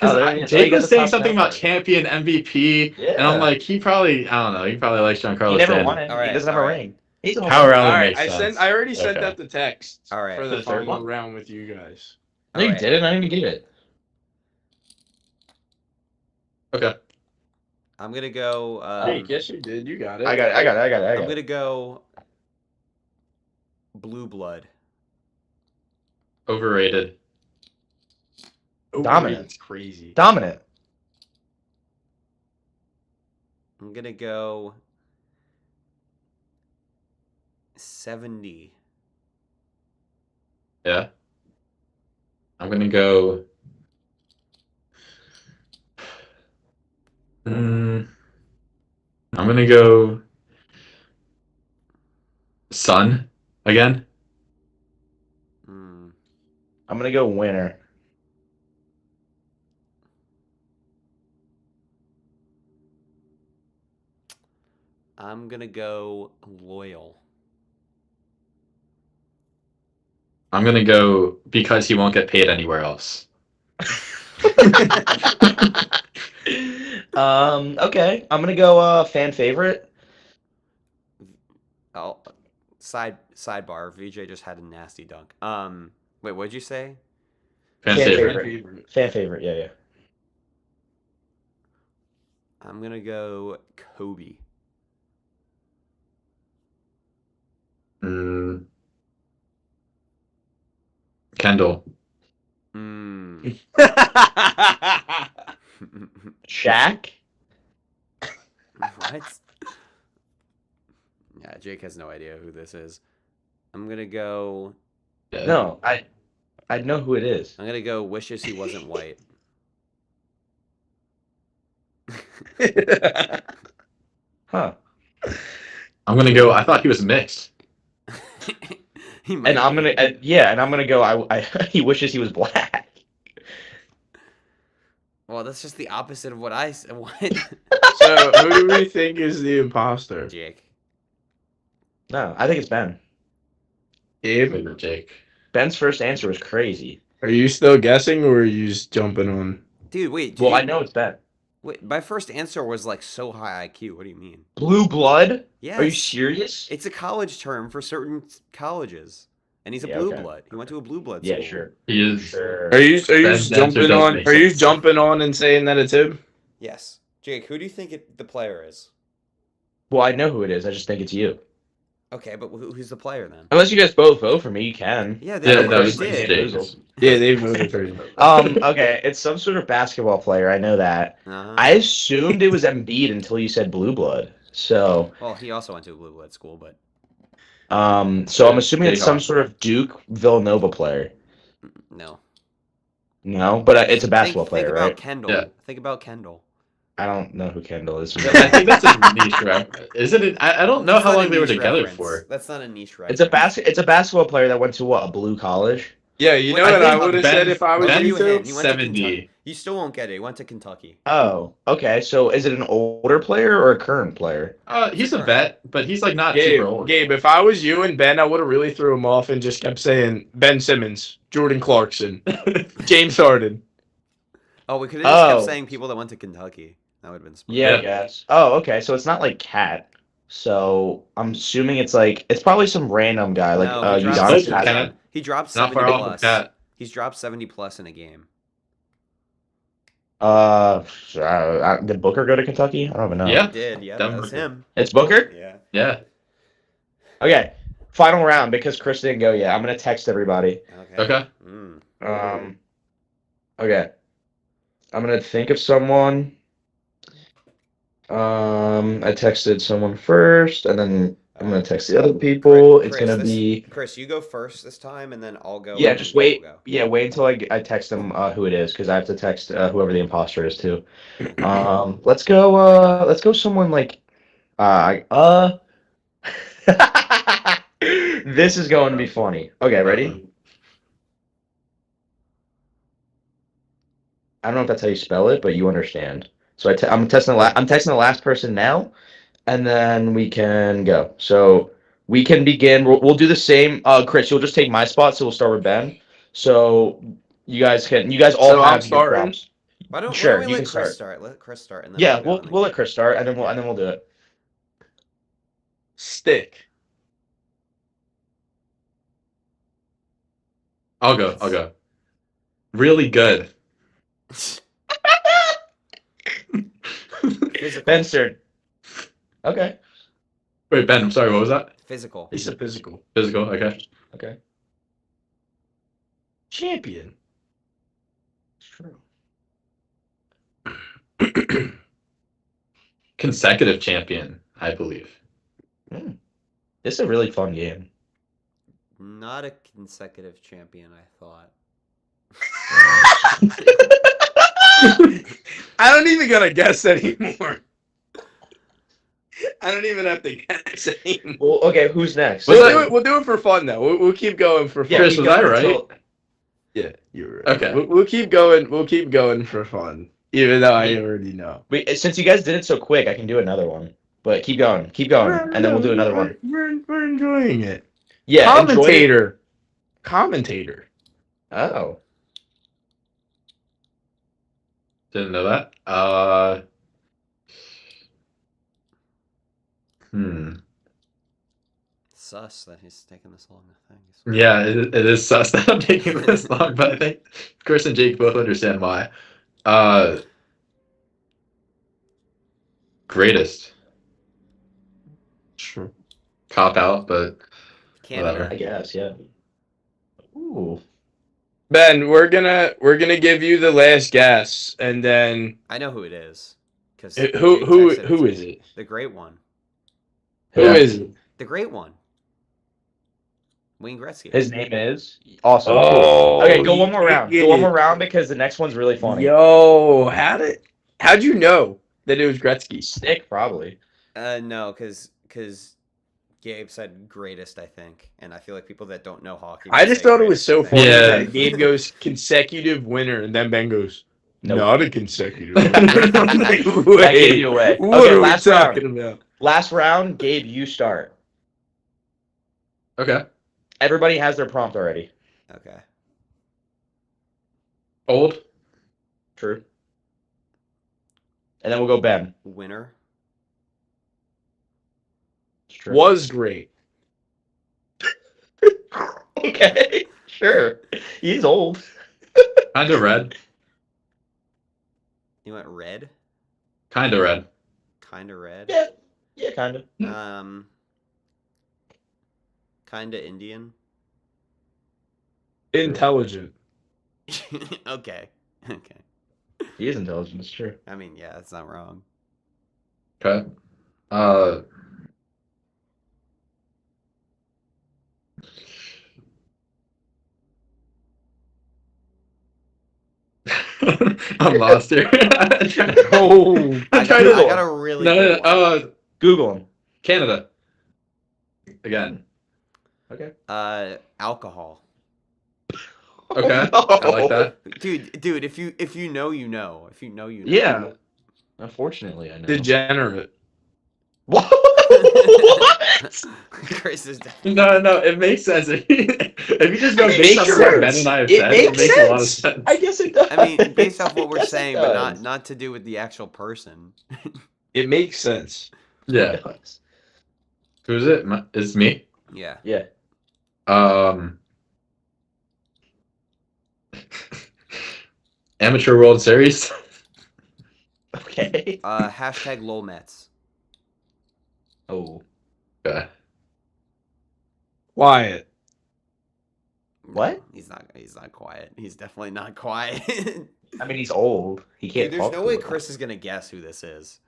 Oh, there Because he is. Jake You got was the saying top something 10 about for it. champion MVP, and I'm Yeah. like, he probably likes Giancarlo He never Stanton. won it. All He right, doesn't have all a right. ring. He's a How home are run. Allen All right, makes sense. I already sent Okay. out the text All right. for For the the third final one? round with you guys. No, you Alright. didn't. I didn't even get it. Okay. I'm gonna go. Jake, yes, you did. You got it. I got it. I'm it. gonna go. Blue Blood. Overrated. Dominant. It's crazy. Dominant. I'm gonna go. 70. Yeah. I'm gonna go. I'm gonna go. Sun again. Hmm. I'm gonna go winner. I'm gonna go loyal. I'm gonna go because he won't get paid anywhere else. Okay. I'm gonna go fan favorite. Oh, sidebar. VJ just had a nasty dunk. Wait, what'd you say? Fan Fan favorite. favorite. Fan favorite, yeah. I'm gonna go Kobe. Kendall. Hmm. Shaq? What? Yeah, Jake has no idea who this is. I'm gonna go. Yeah. No, I know who it is. I'm gonna go. Wishes he wasn't white. Huh. I'm gonna go. I thought he was mixed. He might And I'm be. gonna and I'm gonna go. He wishes he was black. Well, that's just the opposite of what I said. What? So, who do we think is the imposter? Jake. No, I think it's Ben. Abe, Favorite Jake. Ben's first answer was crazy. are you still guessing or are you just jumping on? Dude, wait. Well, I know it's Ben. Wait, my first answer was like so high IQ. What do you mean? Blue blood? Yes. Are you serious? It's a college term for certain colleges, and he's a Yeah, blue okay. blood. He went to a blue blood Yeah, school. sure. He is. Sure. Are you Ben's answer jumping does on? make Are you sense. jumping on and saying that it's him? Yes. Jake, who do you think the player is? Well, I know who it is. I just think it's you. Okay, but who's the player then? Unless you guys both vote for me, you can. Yeah, Yeah, they that already was did. Jake. Yeah, they voted for you. Okay, it's some sort of basketball player. I know that. Uh-huh. I assumed it was Embiid until you said blue blood. So, Well, he also went to a blue blood school, but so I'm assuming it's some sort of Duke Villanova player. no. No, but it's a basketball Think player, about right? Kendall. Yeah. Think about Kendall. I don't know who Kendall is. I think that's a niche reference. Isn't it? I don't know That's how not a long they were niche together reference. for. That's not a niche reference. It's a basketball player that went to what, a blue college? Yeah, you know Wait, what I I think would have Ben- said if I was I'll give you you a hint. two? He went to 70. Kentucky. You still won't get it. He went to Kentucky. Oh, okay. So is it an older player or a current player? He's a vet, but he's like not Gabe, super old. Gabe, if I was you and Ben, I would have really threw him off and just kept saying Ben Simmons, Jordan Clarkson, James Harden. Oh, we could have just kept Oh. saying people that went to Kentucky. That would have been smart. Yeah, Yeah. I guess. Oh, okay. So it's not like Cat. So I'm assuming it's probably some random guy like No, he dropped Udonis Close to 70 Haslem. Cat. He dropped Not 70 far off of plus. that. He's dropped 70 plus in a game. Did Booker go to Kentucky? I don't even know. Yeah. He did. Yeah, Denver. that was him. It's Booker? Yeah. Yeah. Okay. Final round because Chris didn't go yet. I'm gonna text everybody. Okay. Okay. I'm gonna think of someone. I texted someone first, and then I'm gonna text the other people. It's gonna be Chris. You go first this time, and then I'll go. yeah. and Just then wait. Gabe will go. Yeah, wait until I text them who it is because I have to text whoever the imposter is too. Let's go someone like This is going to be funny. Okay, ready? I don't know if that's how you spell it, but you understand. So I'm texting the last person now, and then we can go. So we can begin. We'll do the same. Chris, you'll just take my spot, so we'll start with Ben. So you guys all So I'm have your starting? prompts. Why don't Sure, we you let can Chris start. start? Let Chris start, and then Yeah, I'll go, we'll let Chris start, and then we'll do it. Stick. I'll go. Really good. Physical. Ben's turn. Okay. Wait, Ben, I'm sorry, what was that? Physical. He's a physical. Physical, okay. Okay. Champion. True. Consecutive champion, I believe. This is a really fun game. Not a consecutive champion, I thought. I don't even gotta guess anymore. I don't even have to guess anymore. Well, okay, who's next? We'll do it for fun though. We'll keep going for fun. Yeah, Chris, keep was I going right? until- Yeah, you're right. Okay. We'll keep going. We'll keep going for fun, even though I already know. Since you guys did it so quick, I can do another one. But keep going, and then we'll do another one. We're enjoying it. Yeah, enjoy it. Commentator. Oh, Didn't know that. Sus that he's taking this long, I think. Yeah, it is sus that I'm taking this long, but I think Chris and Jake both understand why. Greatest. Sure. Cop out, but Canada. I guess, yeah. Ooh. Ben, we're gonna give you the last guess, and then I know who it is. Because who is it? The great one. Who Yeah. is it? The great one. Wayne Gretzky. His name is awesome. Oh, Cool. Okay, go one more you round. Go one more round because the next one's really funny. Yo, how'd you know that it was Gretzky? Stick probably. No, because Gabe said greatest, I think, and I feel like people that don't know hockey. I would just say thought it was greatest, so I think. funny Yeah. that Gabe goes consecutive winner, and then Ben goes Nope. not a consecutive. That gave you away. What Okay, are we last talking round. about? Last round, Gabe, you start. okay. Everybody has their prompt already. Okay. Old. True. And then we'll go Ben. Winner. It's true. Was great. Okay, sure. He's old. Kinda red. You went red. Kinda red. Kind of red. Yeah, kind of. Kind of Indian. Intelligent. Okay. Okay. He is intelligent. It's true. I mean, yeah, that's not wrong. Okay. I'm lost here. Oh, I try got, to- I got a really No, good one. Google him. Canada. Again. Okay. Alcohol. Okay. Oh, I like that. Dude, if you know, you know. If you know, you know. Yeah. Unfortunately, I know. degenerate. What? Chris is No, it makes sense. If you just go It based makes off what sense. Ben and I have It said, makes it makes a lot of sense. sense. I guess it does. I mean, based off what we're Yes, it saying, but does. not to do with the actual person. It makes sense. Yeah. It does. Who's it? It's me. Yeah. Yeah. Amateur World Series. Okay. Hashtag lol Mets. Oh. Okay. Quiet. What? He's not quiet. He's definitely not quiet. I mean, he's old. He can't. Dude, there's talk no to way him. Chris is gonna guess who this is.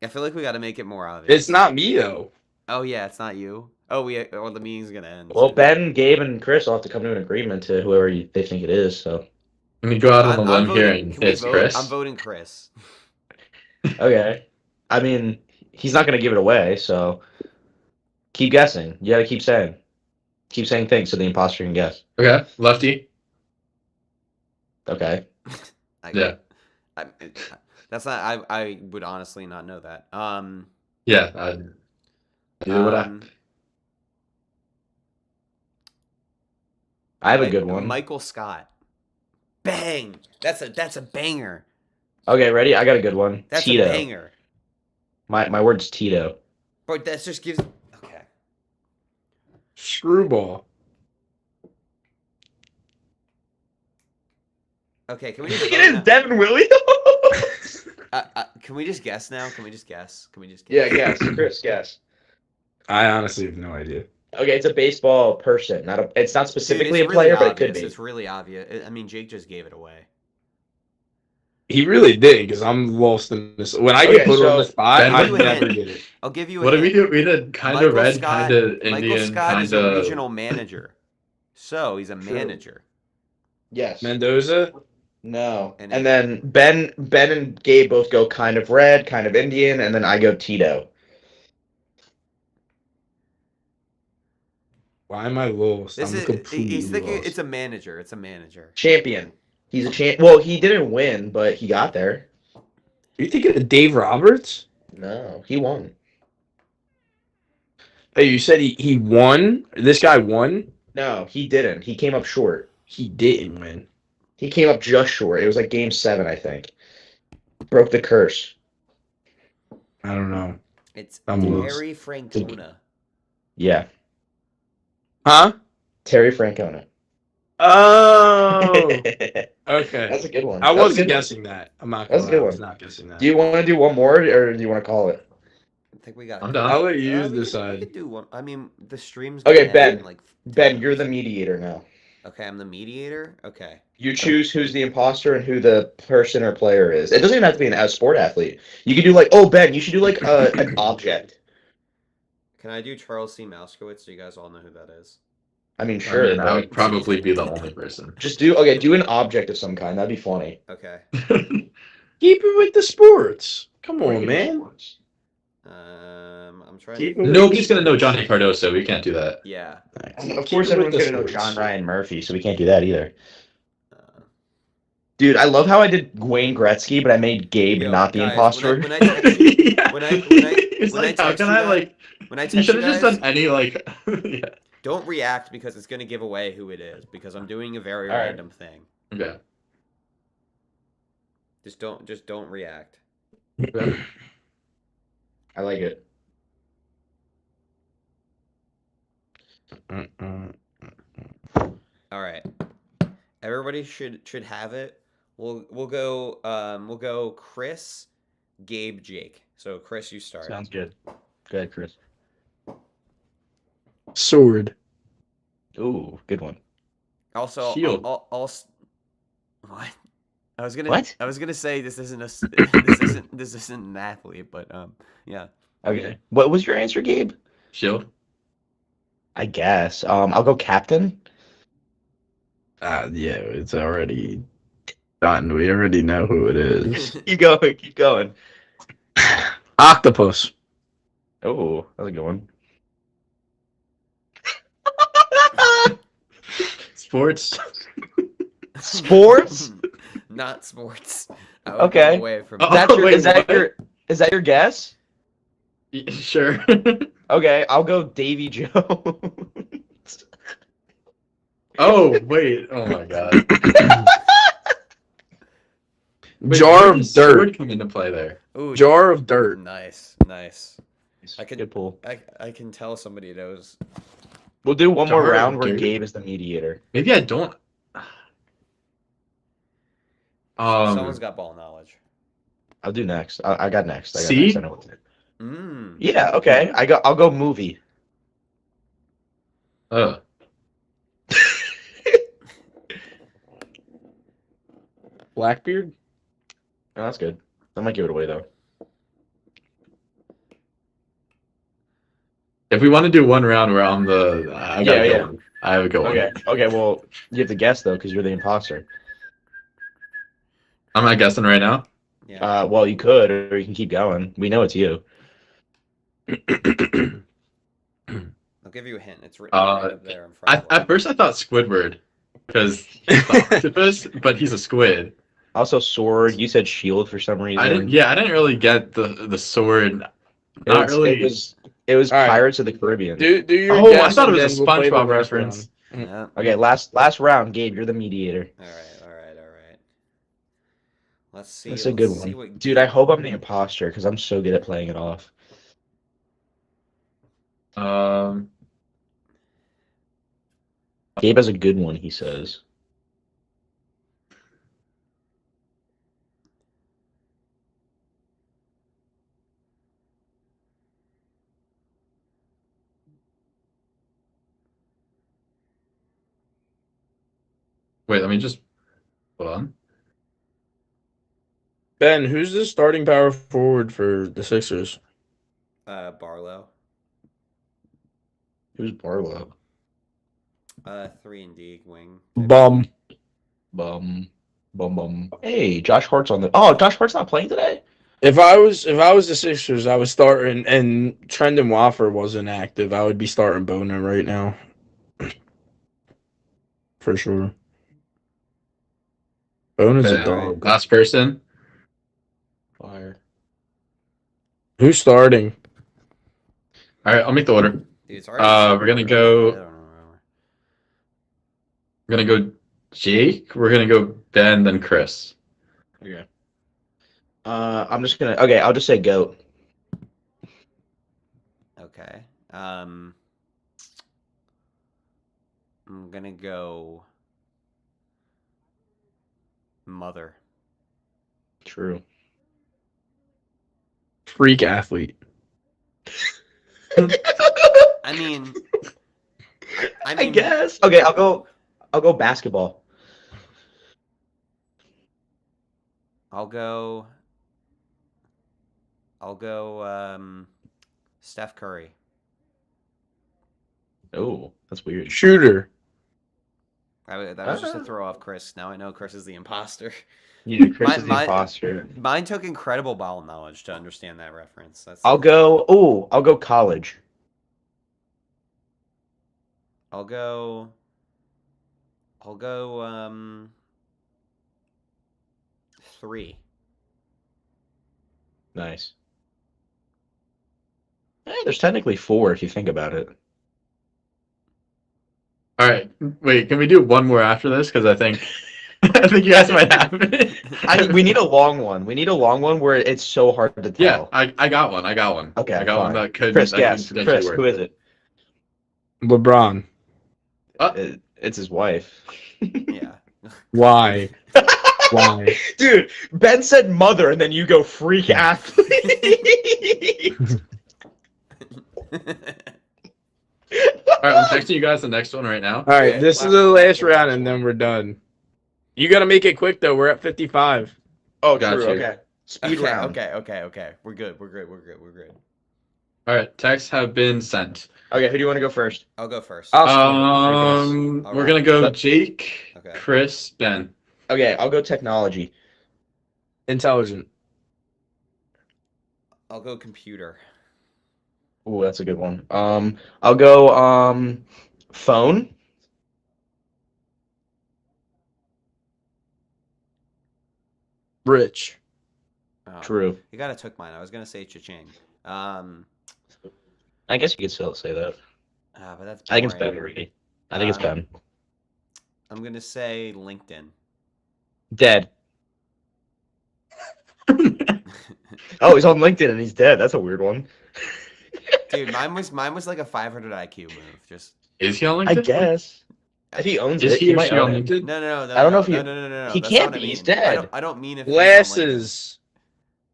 I feel like we got to make it more obvious. It's not me though. Oh yeah, it's not you. Oh, the meeting's gonna end. Well, soon. Ben, Gabe, and Chris will have to come to an agreement to whoever they think it is. So Let me go out on I'm a limb here voting- and can we it's vote? Chris. I'm voting Chris. okay. I mean, he's not gonna give it away. So keep guessing. You gotta keep saying things so the imposter can guess. Okay, lefty. Okay. Yeah. That's not. I would honestly not know that. Yeah. Neither would I. I have a good one. Michael Scott. Bang! That's a banger. Okay, ready? I got a good one. That's Tito. a banger. My word's Tito. But that just gives. Okay. Screwball. Okay. Can we You just think vote it is now? Devin Williams? Can we just guess now? Can we just guess? Yeah, guess. Chris, guess. I honestly have no idea. Okay, it's a baseball person. It's not Dude, specifically it's a player, really but it could obvious. be. It's really obvious. I mean, Jake just gave it away. He really did, because I'm lost in this. When I Okay, get put on the spot, Ben, I what do you never hint? get it. I'll give you a What did we hint. do? We did kind Michael of red, Scott- kind of Michael Indian, Scott kind is a of. regional manager. So he's a True. manager. Yes. Mendoza? No. And And then Ben and Gabe both go kind of red, kind of Indian, and then I go Tito. Why am I lost? This I'm is completely he's thinking lost. it's a manager. It's a manager. Champion. He's a champ. Well, he didn't win, but he got there. You thinking of Dave Roberts? No, he won. Hey, you said he won? This guy won? No, he didn't. He came up short. He didn't win. He came up just short. It was like game 7, I think. Broke the curse. I don't know. It's I'm lost. Terry Francona. Yeah. Huh? Terry Francona. Oh, okay. That's a good one. I That was a wasn't good one. guessing that. I'm not That's gonna a lie, good I was one. not guessing that. Do you want to do one more, or do you want to call it? I think we got. I'm done. I'll let you We could decide. do one. I mean, the stream's. Okay, gonna end Ben. in, like, 10 Ben, you're the minutes. mediator now. Okay, I'm the mediator. Okay. You choose who's the imposter and who the person or player is. It doesn't even have to be a sport athlete. You could do like, oh, Ben, you should do like an object. Can I do Charles C. Mouskowitz so you guys all know who that is? I mean, I sure. mean, that would probably be the only person. Just do an object of some kind. That'd be funny. Okay. Keep it with the sports. Come on, man. I'm trying. Keep To... it with Nobody's gonna know Johnny Cardoso. We can't do that. Yeah. Of Keep course, it with everyone's the gonna know sports. John Ryan Murphy, so we can't do that either. Uh, Dude, I love how I did Wayne Gretzky, but I made Gabe Yo, not the guys, imposter. When I text you, Yeah. when I It's when I like, how text can you I that- like? when I You text should you have just guys, done any like. Yeah. don't react because it's gonna give away who it is because I'm doing a very All right. random thing. Yeah. Just don't react. I like it. All right. Everybody should have it. We'll go Chris, Gabe, Jake. So Chris, you start. Sounds good. Go ahead, Chris. Sword. Ooh, good one. Also, Shield. what? I was gonna What? I was gonna say this isn't this isn't an athlete, but yeah. Okay. What was your answer, Gabe? Shield. I guess. I'll go captain. Yeah, it's already done. We already know who it is. Keep going. Keep going. Octopus. Oh, that's a good one. Sports. Sports? Not sports. I would Okay. go away from Oh, Is wait, that what? is that your guess? Sure. Okay, I'll go Davy Jones. Oh wait. Oh my god. Wait, Jar where of does dirt. sword come into play there. Ooh, Jar of dirt. nice. I can- Good pull. I can tell somebody knows. We'll do one more Jar of round where dirt. Gabe is the mediator. Maybe I don't. Someone's got ball knowledge. I'll do next. I got next. See? I know what to do. Mm. Yeah. Okay. I'll go movie. Oh, Blackbeard. Oh, that's good. I might give it away though. if we want to do one round where I'm the, I gotta Yeah, go yeah. one. I have a good one. Okay. Well, you have to guess though, because you're the imposter. I'm not guessing right now. Yeah. Well, you could, or you can keep going. We know it's you. I'll give you a hint. It's written right up there in front of At first I thought Squidward, because he's the octopus, but he's a squid. Also, sword. You said shield for some reason. I didn't really get the sword. Not really. It was All right. Pirates of the Caribbean. Do your Oh, I guess, thought it and was a then we'll play the SpongeBob next reference. round. Yeah. Okay, last round, Gabe. You're the mediator. All right. Let's see. That's a good let's see one, what dude. I hope I'm the imposter because I'm so good at playing it off. Gabe has a good one. He says. Wait, let me just hold on. Ben, who's the starting power forward for the Sixers? Barlow. Who's Barlow? 3-and-D wing. Bum. Bum. Hey, Josh Hart's on the. Oh, Josh Hart's not playing today. If I was the Sixers, I would start and Trendon Waffer wasn't active. I would be starting Boner right now. For sure. Boner's a dog. Last person. Fire. Who's starting? All right, I'll make the order. Dude, it's already We're gonna go. I don't know. We're gonna go Jake. We're gonna go Ben, then Chris. Okay. I'm just gonna. Okay, I'll just say goat. Okay. I'm gonna go mother. True. Freak athlete. I mean, I guess. Okay, I'll go basketball. I'll go Steph Curry. Oh, that's weird. Shooter. That was just to throw off Chris. Now I know Chris is the imposter. You Chris is the My- imposter. Mine took incredible ball knowledge to understand that reference. I'll go college. I'll go 3. Nice. There's technically 4 if you think about it. All right, wait. Can we do one more after this? Because I think you guys might have it. We need a long one. We need a long one where it's so hard to tell. Yeah, I got one. Okay, I got one fine. that could. Chris, that could guess. potentially Chris, work. who is it? LeBron. It's his wife. Yeah. Why? Why? Dude, Ben said mother, and then you go freak athlete. All right, I'm texting you guys the next one right now. All right, Okay, this is the last round, and then we're done. You gotta make it quick though. We're at 55. Oh, Got true. you. Okay. Speed round. Okay. We're good. All right, texts have been sent. Okay, who do you want to go first? I'll go first. We're gonna go Jake, Okay. Chris, Ben. Okay, I'll go technology. Intelligent. I'll go computer. Ooh, that's a good one. I'll go phone. Rich. Oh, True. You gotta took mine. I was gonna say cha-ching. I guess you could still say that. But that's I think it's boring. Ben already. I think it's Ben. I'm gonna say LinkedIn. Dead. Oh, he's on LinkedIn and he's dead. That's a weird one. Dude, mine was like a 500 IQ move. Just Is he on I LinkedIn? guess. If he owns Is it, he or might she on own it. LinkedIn? no. I don't know if he- No. he That's can't not what I be, he's mean. dead. I don't mean if he's on LinkedIn. Glasses.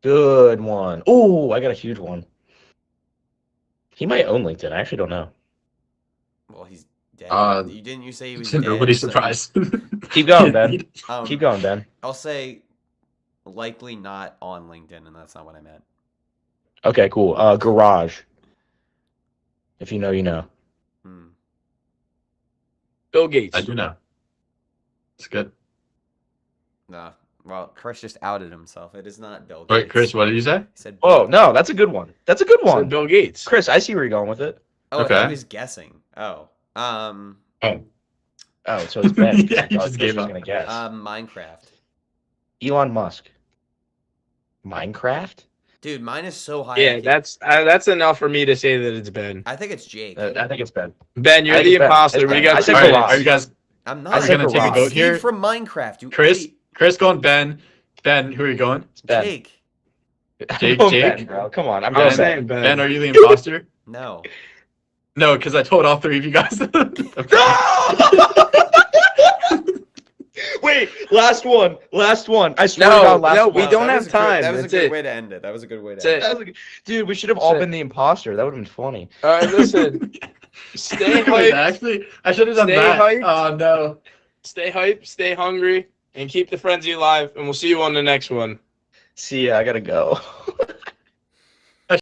Good one. Ooh, I got a huge one. He might own LinkedIn. I actually don't know. Well, he's Dead. You didn't you say he was dead? Nobody's so- surprised. Keep going, Ben. Um, Keep going, Ben. I'll say likely not on LinkedIn, and that's not what I meant. Okay, cool. Garage. If you know, you know. Hmm. Bill Gates. I do know. It's good. No. Well, Chris just outed himself. It is not Bill Gates. Wait, Chris, what did you say? He said. Oh no, that's a good one. That's a good Said one. Bill Gates. Chris, I see where you're going with it. Oh, I Okay. thought he was guessing. Oh. Oh, so it's Ben. Yeah, you I thought just Chris gave was up. gonna guess. Minecraft. Elon Musk. Minecraft? Dude, mine is so high. Yeah, that's enough for me to say that it's Ben. I think it's Jake. I think it's Ben. Ben, you're I the think Ben. imposter. It's We Ben. got I said All right, Garage. are you guys? I'm not. I said gonna take a Garage. vote here? Steve from Minecraft. You Chris, idiot. Chris going Ben. Ben, who are you going? It's Ben. Jake. Jake, I'm Jake? Ben, bro. Come on, I'm I'm going saying Ben. Ben. Ben, are you the imposter? No. No, because I told all three of you guys. Wait, last one. Last one. I swear No, to God, last no, one. we don't that have was a good- time. That was That's a good it. way to end it. That was a good way to That's end it. it. That was dude, we should have all That's it. been the imposter. That would have been funny. All right, listen. Stay Wait, hyped. actually, I should have done Stay that. hyped. Oh no. Stay hyped. Stay hungry, and keep the frenzy alive. And we'll see you on the next one. See ya, I gotta go.